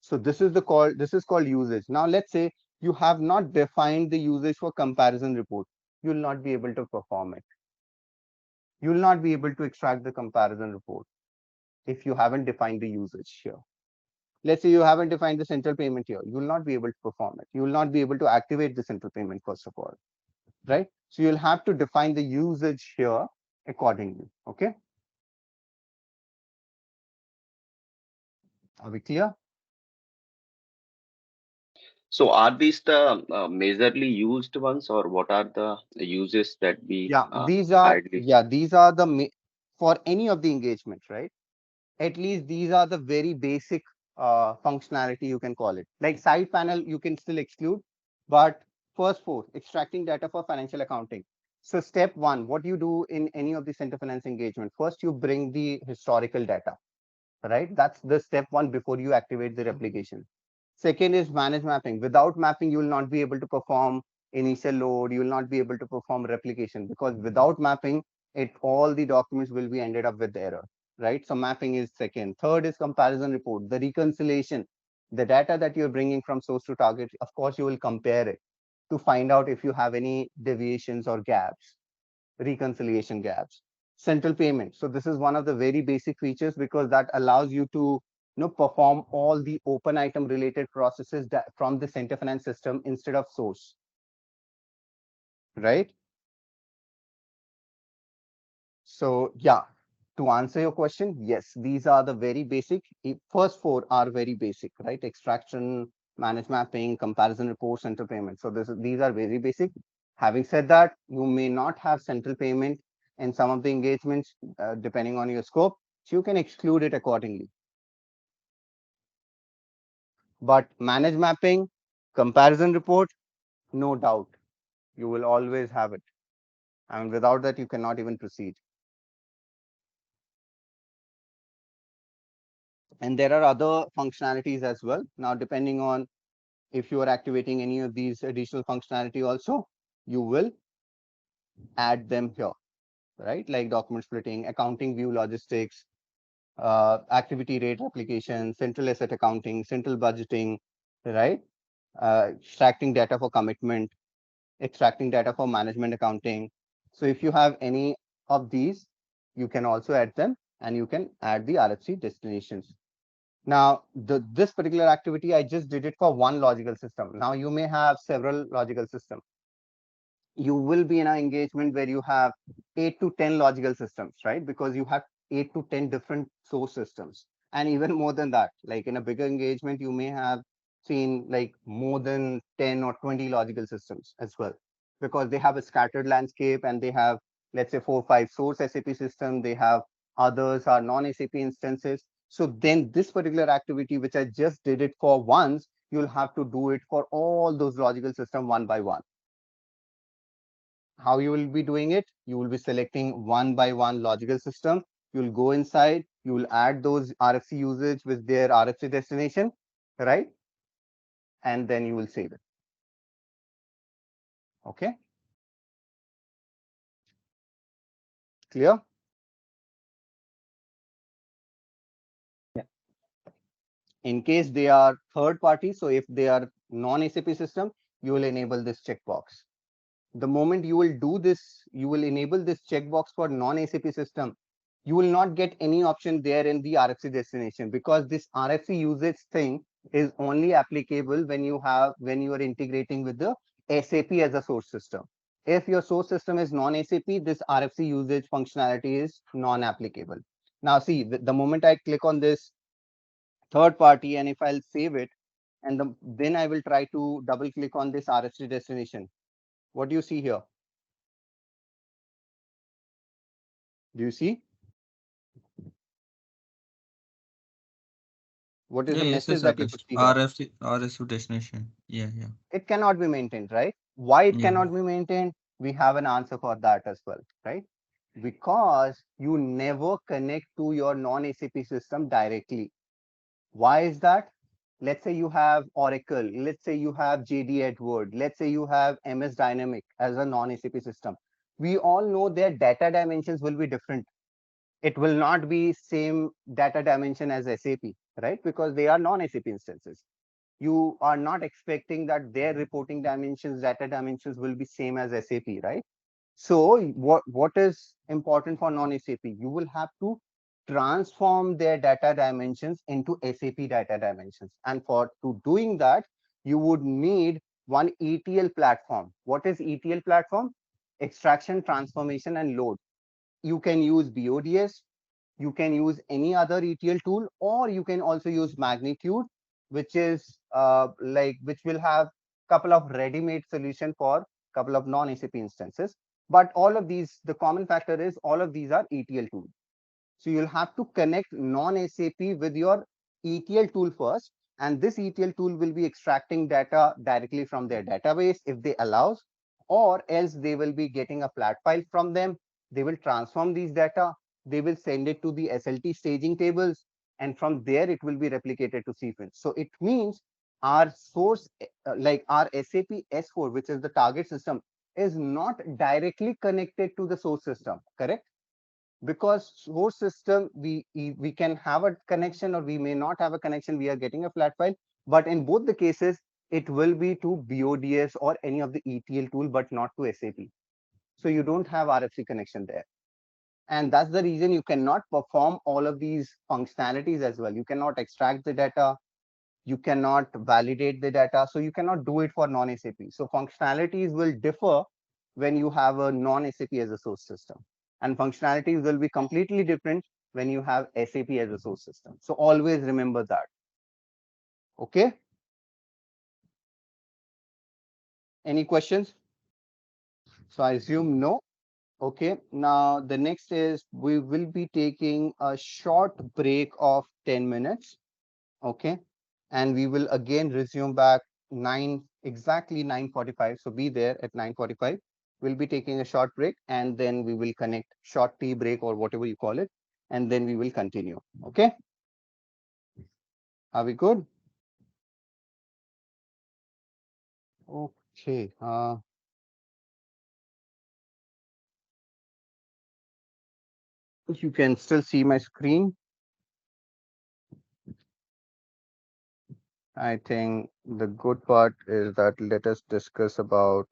So this is called usage. Now let's say you have not defined the usage for comparison report. You will not be able to perform it. You will not be able to extract the comparison report if you haven't defined the usage here. Let's say you haven't defined the central payment here. You will not be able to perform it. You will not be able to activate the central payment first of all, right? So you'll have to define the usage here accordingly. Okay. Are we clear? So are these the majorly used ones, or what are the uses that we ideally? These are the for any of the engagement, right? At least these are the very basic functionality, you can call it. Like side panel, you can still exclude, but first four, extracting data for financial accounting. So step one, what you do in any of the center finance engagement, first you bring the historical data, right? That's the step one before you activate the replication. Second is manage mapping. Without mapping, you will not be able to perform initial load. You will not be able to perform replication, because without mapping, all the documents will be ended up with error, right? So mapping is second. Third is comparison report, the reconciliation. The data that you're bringing from source to target, of course, you will compare it to find out if you have any deviations or gaps, reconciliation gaps. Central payment. So this is one of the very basic features, because that allows you to perform all the open item related processes from the center finance system instead of source, right? So yeah, to answer your question, yes, these are the very basic. First four are very basic, right? Extraction, manage mapping, comparison report, central payment. So these are very basic. Having said that, you may not have central payment in some of the engagements, depending on your scope. So you can exclude it accordingly. But manage mapping, comparison report, no doubt, you will always have it. And without that, you cannot even proceed. And there are other functionalities as well. Now, depending on if you are activating any of these additional functionality also, you will add them here, right? Like document splitting, accounting view logistics, activity rate application, central asset accounting, central budgeting, right? Extracting data for commitment, extracting data for management accounting. So if you have any of these, you can also add them, and you can add the RFC destinations. Now, this particular activity, I just did it for one logical system. Now, you may have several logical systems. You will be in an engagement where you have 8 to 10 logical systems, right? Because you have 8 to 10 different source systems. And even more than that, like in a bigger engagement, you may have seen like more than 10 or 20 logical systems as well, because they have a scattered landscape, and they have, let's say, 4 or 5 source SAP system. They have others are non-SAP instances. So then this particular activity, which I just did it for once, you'll have to do it for all those logical system one by one. How you will be doing it? You will be selecting one by one logical system. You will go inside, you will add those RFC usage with their RFC destination, right? And then you will save it. Okay. Clear? Yeah. In case they are third party, so if they are non-SAP system, you will enable this checkbox. The moment you will do this, you will enable this checkbox for non-SAP system, you will not get any option there in the RFC destination, because this RFC usage thing is only applicable when you are integrating with the SAP as a source system. If your source system is non-SAP, this RFC usage functionality is non-applicable. Now see, the moment I click on this third party, and if I'll save it, and then I will try to double click on this RFC destination. What do you see here? Do you see? What is the Yes, message yes, that you Akash. could see here? RFC destination. Yeah, yeah. It cannot be maintained, right? Why it Yeah. cannot be maintained? We have an answer for that as well, right? Because you never connect to your non-SAP system directly. Why is that? Let's say you have Oracle, let's say you have JD Edward, let's say you have MS Dynamic as a non-SAP system. We all know their data dimensions will be different. It will not be same data dimension as SAP, right? Because they are non-SAP instances. You are not expecting that their reporting dimensions, data dimensions will be same as SAP, right? So what is important for non-SAP? You will have to transform their data dimensions into SAP data dimensions. And for to doing that, you would need one ETL platform. What is ETL platform? Extraction, transformation, and load. You can use BODS, you can use any other ETL tool, or you can also use Magnitude, which is which will have couple of ready-made solution for couple of non-SAP instances. But all of these, the common factor is all of these are ETL tools. So you'll have to connect non-SAP with your ETL tool first, and this ETL tool will be extracting data directly from their database if they allows, or else they will be getting a flat file from them. They will transform these data, they will send it to the SLT staging tables, and from there it will be replicated to sequence. So it means our source, like our SAP S4, which is the target system, is not directly connected to the source system, correct? Because source system, we can have a connection or we may not have a connection, we are getting a flat file, but in both the cases it will be to BODS or any of the ETL tool, but not to SAP. So you don't have RFC connection there, and that's the reason you cannot perform all of these functionalities as well. You cannot extract the data, you cannot validate the data, so you cannot do it for non-SAP. So functionalities will differ when you have a non-SAP as a source system, and functionalities will be completely different when you have SAP as a source system. So always remember that. Okay, any questions? So I assume no. Okay, now the next is we will be taking a short break of 10 minutes. Okay, and we will again resume back exactly 9:45. So be there at 9:45. We'll be taking a short break, and then we will connect, short tea break or whatever you call it, and then we will continue. Okay, are we good? Okay, you can still see my screen. I think the good part is that let us discuss about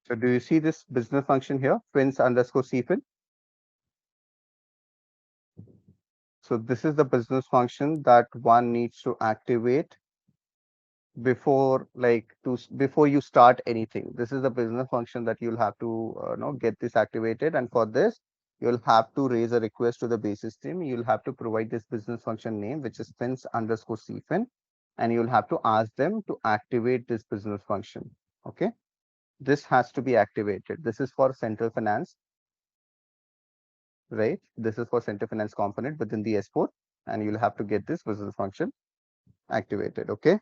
So do you see this business function here, fins underscore cfin? So this is the business function that one needs to activate before before you start anything. This is the business function that you'll have to get this activated, and for this you'll have to raise a request to the basis team. You'll have to provide this business function name, which is fins underscore cfin, and you'll have to ask them to activate this business function. Okay, this has to be activated. This is for central finance, right? This is for central finance component within the S4, and you'll have to get this business function activated. Okay,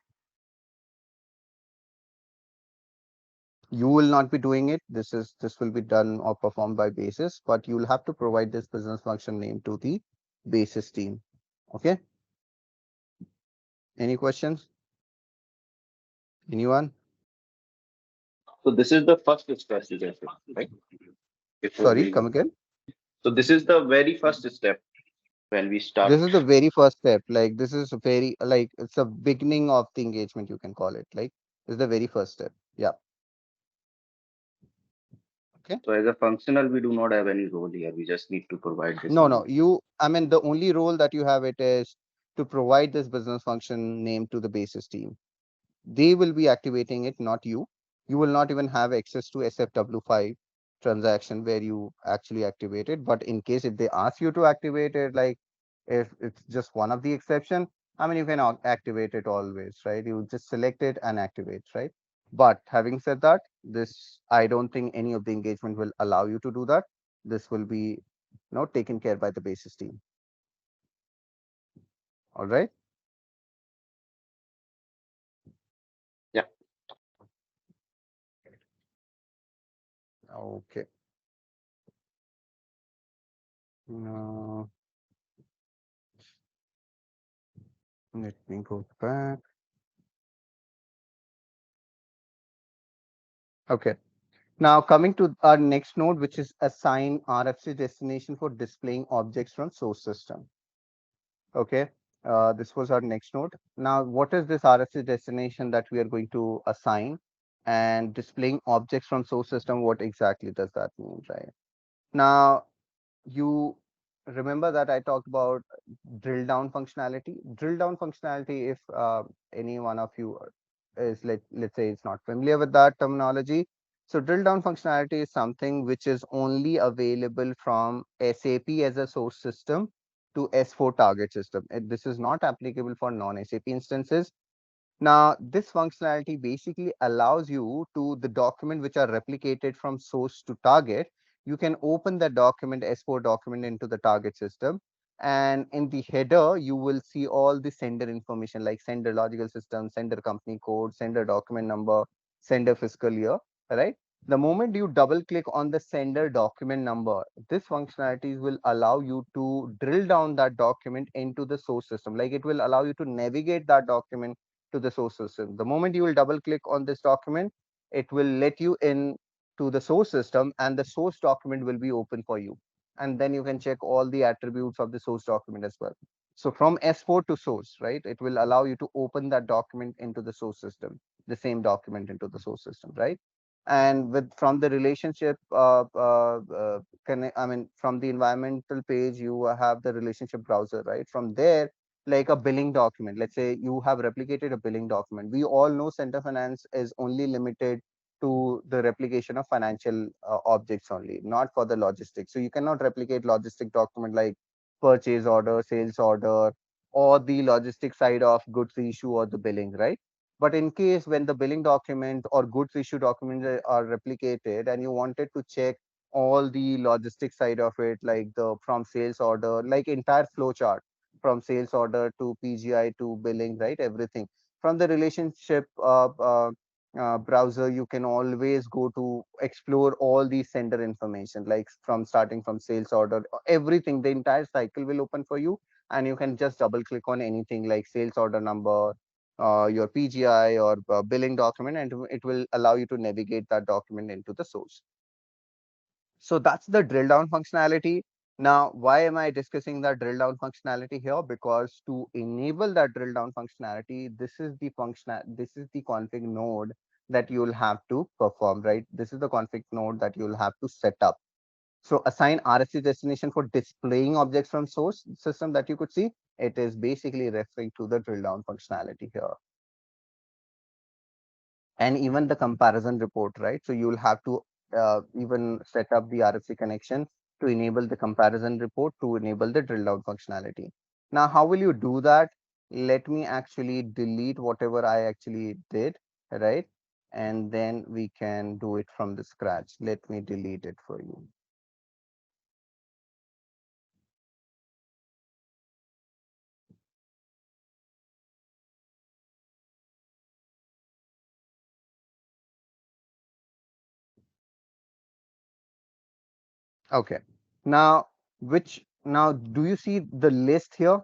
you will not be doing it. This will be done or performed by basis, but you'll have to provide this business function name to the basis team. Okay, any questions? Anyone? So this is the first step, you can say, right? Before Sorry, we, come again. so this is the very first step when we start. This is the very first step. Like this is very like it's a beginning of the engagement, you can call it. Like this is the very first step. Yeah. Okay. So as a functional, we do not have any role here. We just need to provide this No, name. I mean, the only role that you have it is to provide this business function name to the basis team. They will be activating it, not you. You will not even have access to SFW5 transaction where you actually activate it. But in case if they ask you to activate it, like if it's just one of the exception, I mean, you can activate it always, right? You just select it and activate, right? But having said that, this, I don't think any of the engagement will allow you to do that. This will be, taken care by the basis team. All right. Yeah. Okay. Uh, Let me go back. Okay. Now coming to our next node, which is assign RFC destination for displaying objects from source system. Okay. This was our next node. Now, what is this RFC destination that we are going to assign, and displaying objects from source system? What exactly does that mean, right? Now, you remember that I talked about drill down functionality. Drill down functionality, if any one of you is let's say it's not familiar with that terminology. So drill down functionality is something which is only available from SAP as a source system to S4 target system. This is not applicable for non-SAP instances. Now, this functionality basically allows you to the document which are replicated from source to target. You can open the document, S4 document, into the target system. And in the header, you will see all the sender information like sender logical system, sender company code, sender document number, sender fiscal year, right? The moment you double click on the sender document number, this functionalities will allow you to drill down that document into the source system. Like it will allow you to navigate that document to the source system. The moment you will double click on this document, it will let you in to the source system, and the source document will be open for you. And then you can check all the attributes of the source document as well. So from S4 to source, right, it will allow you to open that document into the source system, the same document into the source system, right? And with from the relationship, I mean, from the environmental page, you have the relationship browser, right? From there, like a billing document, let's say you have replicated a billing document. We all know center finance is only limited to the replication of financial objects only, not for the logistics. So you cannot replicate logistic document like purchase order, sales order, or the logistic side of goods issue or the billing, right? But in case when the billing document or goods issue documents are replicated and you wanted to check all the logistic side of it, like the from sales order, like entire flow chart from sales order to PGI to billing, right? Everything from the relationship browser, you can always go to explore all the sender information, like from starting from sales order, everything, the entire cycle will open for you, and you can just double click on anything like sales order number, your PGI or billing document, and it will allow you to navigate that document into the source. So that's the drill down functionality. Now, why am I discussing that drill down functionality here? Because to enable that drill down functionality, this is the config node that you'll have to perform, right? This is the config node that you'll have to set up. So assign RFC destination for displaying objects from source system that you could see. It is basically referring to the drill down functionality here. And even the comparison report, right? So you'll have to even set up the RFC connection to enable the comparison report to enable the drill down functionality. Now, how will you do that? Let me actually delete whatever I actually did, right? And then we can do it from the scratch. Let me delete it for you. Okay. Now, do you see the list here?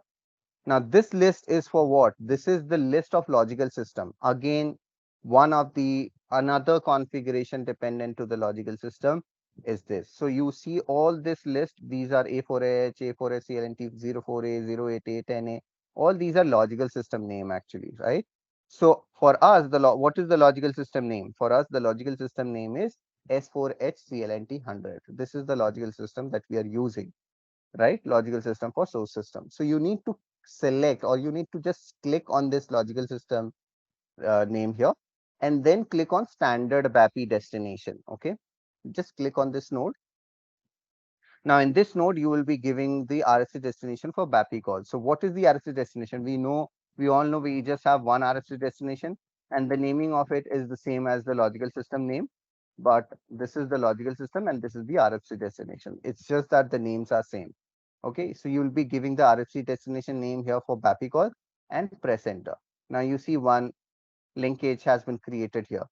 Now, this list is for what? This is the list of logical system. Again, another configuration dependent to the logical system is this. So you see all this list. These are A4H, A4H, CLNT 04A, 088, 10A. All these are logical system name actually, right? So for us, what is the logical system name? For us, the logical system name is S4H CLNT 100. This is the logical system that we are using, right? Logical system for source system. So you need to select, or you need to just click on this logical system name here, and then click on standard BAPI destination. Okay, just click on this node. Now in this node, you will be giving the RFC destination for BAPI call. So what is the RFC destination? We all know we just have one RFC destination, and the naming of it is the same as the logical system name. But this is the logical system and this is the RFC destination. It's just that the names are same. Okay, so you will be giving the RFC destination name here for BAPI call and press enter. Now you see one linkage has been created here.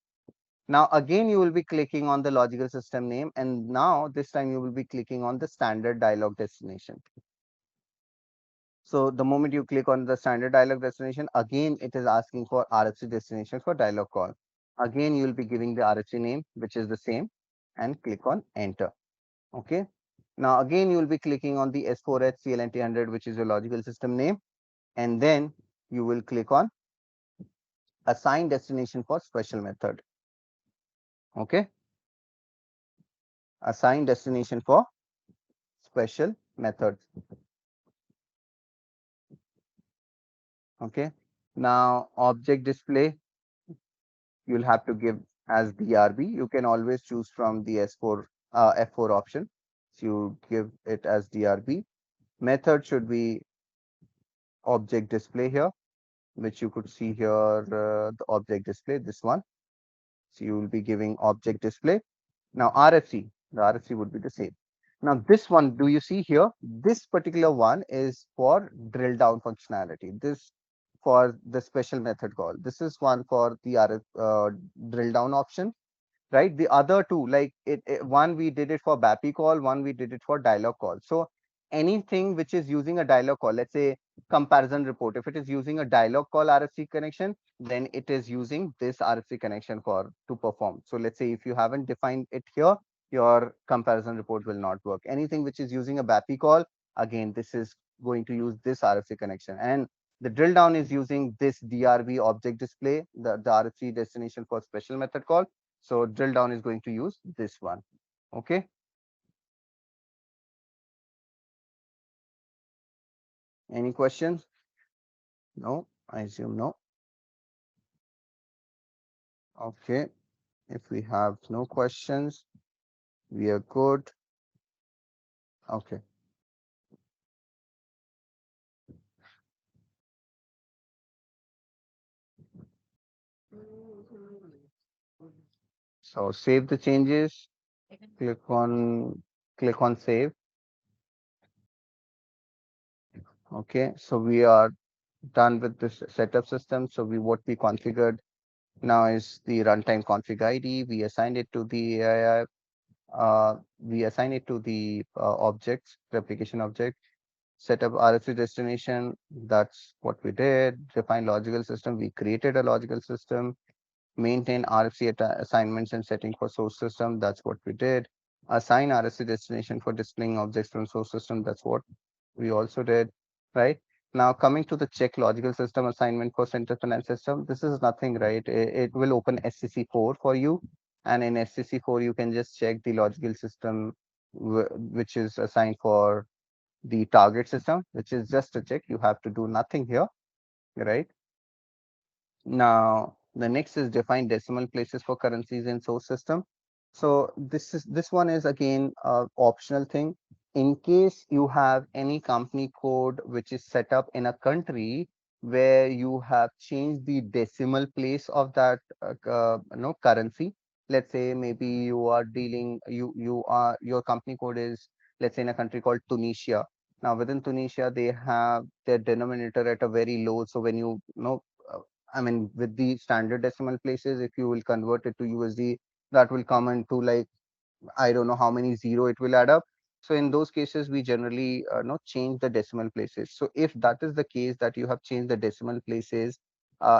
Now again, you will be clicking on the logical system name, and now this time you will be clicking on the standard dialog destination. So the moment you click on the standard dialog destination, again, it is asking for RFC destination for dialog call. Again, you will be giving the RFC name, which is the same, and click on enter. Okay. Now again, you will be clicking on the S4H CLNT 100, which is your logical system name, and then you will click on assign destination for special method. Okay. Assign destination for special method. Okay. Now object display, you'll have to give as DRB. You can always choose from the F4 option. So you give it as DRB. Method should be object display here, which you could see here, the object display, this one. So you will be giving object display. Now RFC, the RFC would be the same. Now this one, do you see here? This particular one is for drill down functionality. This for the special method call. This is one for the drill down option, right? The other two, like one we did it for BAPI call, one we did it for dialog call. So anything which is using a dialog call, let's say comparison report, if it is using a dialog call RFC connection, then it is using this RFC connection for to perform. So let's say if you haven't defined it here, your comparison report will not work. Anything which is using a BAPI call, again, this is going to use this RFC connection. And the drill down is using this DRB object display, the RFC destination for special method call. So drill down is going to use this one. Okay. Any questions? No, I assume no. Okay. If we have no questions, we are good. Okay. So save the changes. Click on save. Okay. So we are done with this setup system. So what we configured now is the runtime config ID. We assigned it to the AI. We assign it to the objects, replication object. Set up RFC destination. That's what we did. Define logical system. We created a logical system. Maintain RFC assignments and setting for source system. That's what we did. Assign RFC destination for displaying objects from source system. That's what we also did, right? Now coming to the check logical system assignment for center finance system, this is nothing, right? It will open SCC4 for you, and in SCC4 you can just check the logical system which is assigned for the target system, which is just a check. You have to do nothing here, right? Now the next is define decimal places for currencies in source system. So this one is again a optional thing. In case you have any company code which is set up in a country where you have changed the decimal place of that currency. Let's say maybe you are dealing your company code is, let's say, in a country called Tunisia. Now within Tunisia they have their denominator at a very low. So when I mean, with the standard decimal places, if you will convert it to USD, that will come into like, I don't know how many zero it will add up. So in those cases, we generally change the decimal places. So if that is the case, that you have changed the decimal places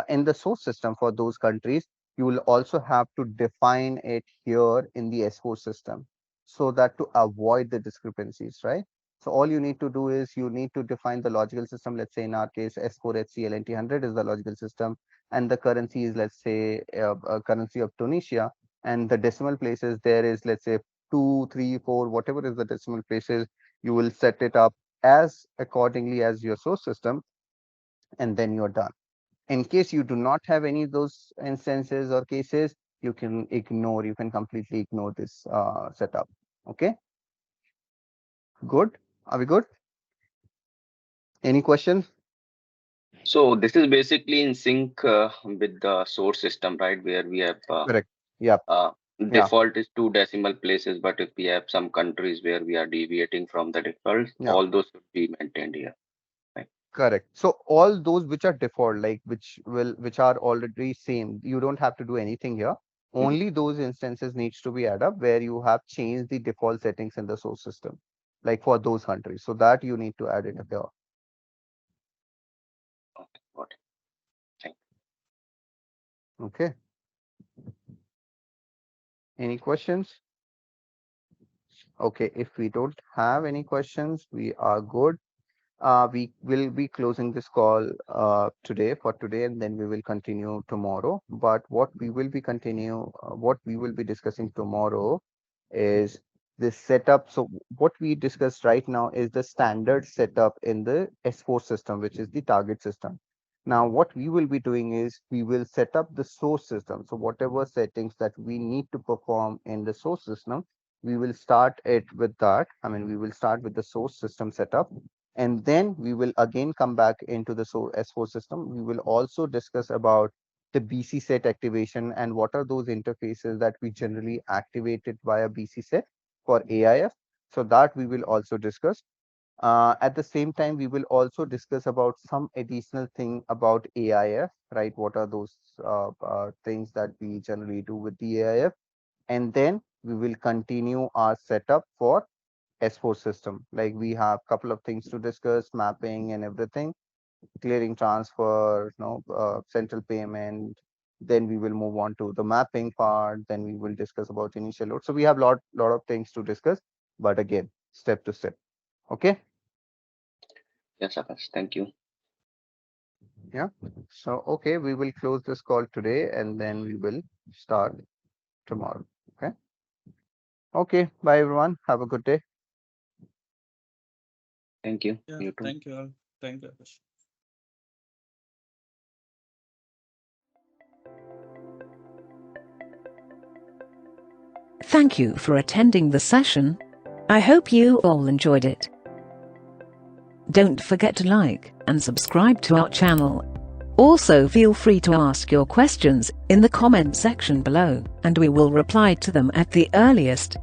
in the source system for those countries, you will also have to define it here in the S4 system, so that to avoid the discrepancies, right? So all you need to do is you need to define the logical system. Let's say in our case, S4HCLNT100 is the logical system, and the currency is, let's say, a currency of Tunisia, and the decimal places there is, let's say, 2, 3, 4, whatever is the decimal places, you will set it up as accordingly as your source system, and then you're done. In case you do not have any of those instances or cases, you can completely ignore this setup. Okay, good. Are we good? Any questions? So this is basically in sync with the source system, right? Where we have Correct. Yeah. Default is 2 decimal places, but if we have some countries where we are deviating from the default, all those should be maintained here. Right? Correct. So all those which are default, like which are already same, you don't have to do anything here. Only those instances needs to be added up where you have changed the default settings in the source system, like for those countries. So that you need to add it here. Okay, got it. Thank you. Okay. Any questions? Okay, if we don't have any questions, we are good. We will be closing this call today, and then we will continue tomorrow. But what we will be discussing tomorrow is this setup. So what we discussed right now is the standard setup in the S4 system, which is the target system. Now, what we will be doing is we will set up the source system. So whatever settings that we need to perform in the source system, we will start it with that. I mean, we will start with the source system setup, and then we will again come back into the S4 system. We will also discuss about the BC set activation and what are those interfaces that we generally activated via BC set for AIF. So that we will also discuss. At the same time, we will also discuss about some additional thing about AIF, right? What are those things that we generally do with the AIF? And then we will continue our setup for S4 system. Like we have a couple of things to discuss, mapping and everything, clearing transfer, central payment. Then we will move on to the mapping part. Then we will discuss about initial load. So we have lot of things to discuss, but again, step to step. Okay. Yes, Akash. Thank you. Yeah. So, okay, we will close this call today and then we will start tomorrow. Okay. Okay. Bye, everyone. Have a good day. Thank you. Yeah, You too. thank you all. Thank you, Akash. Thank you for attending the session. I hope you all enjoyed it. Don't forget to like and subscribe to our channel. Also, feel free to ask your questions in the comment section below, and we will reply to them at the earliest.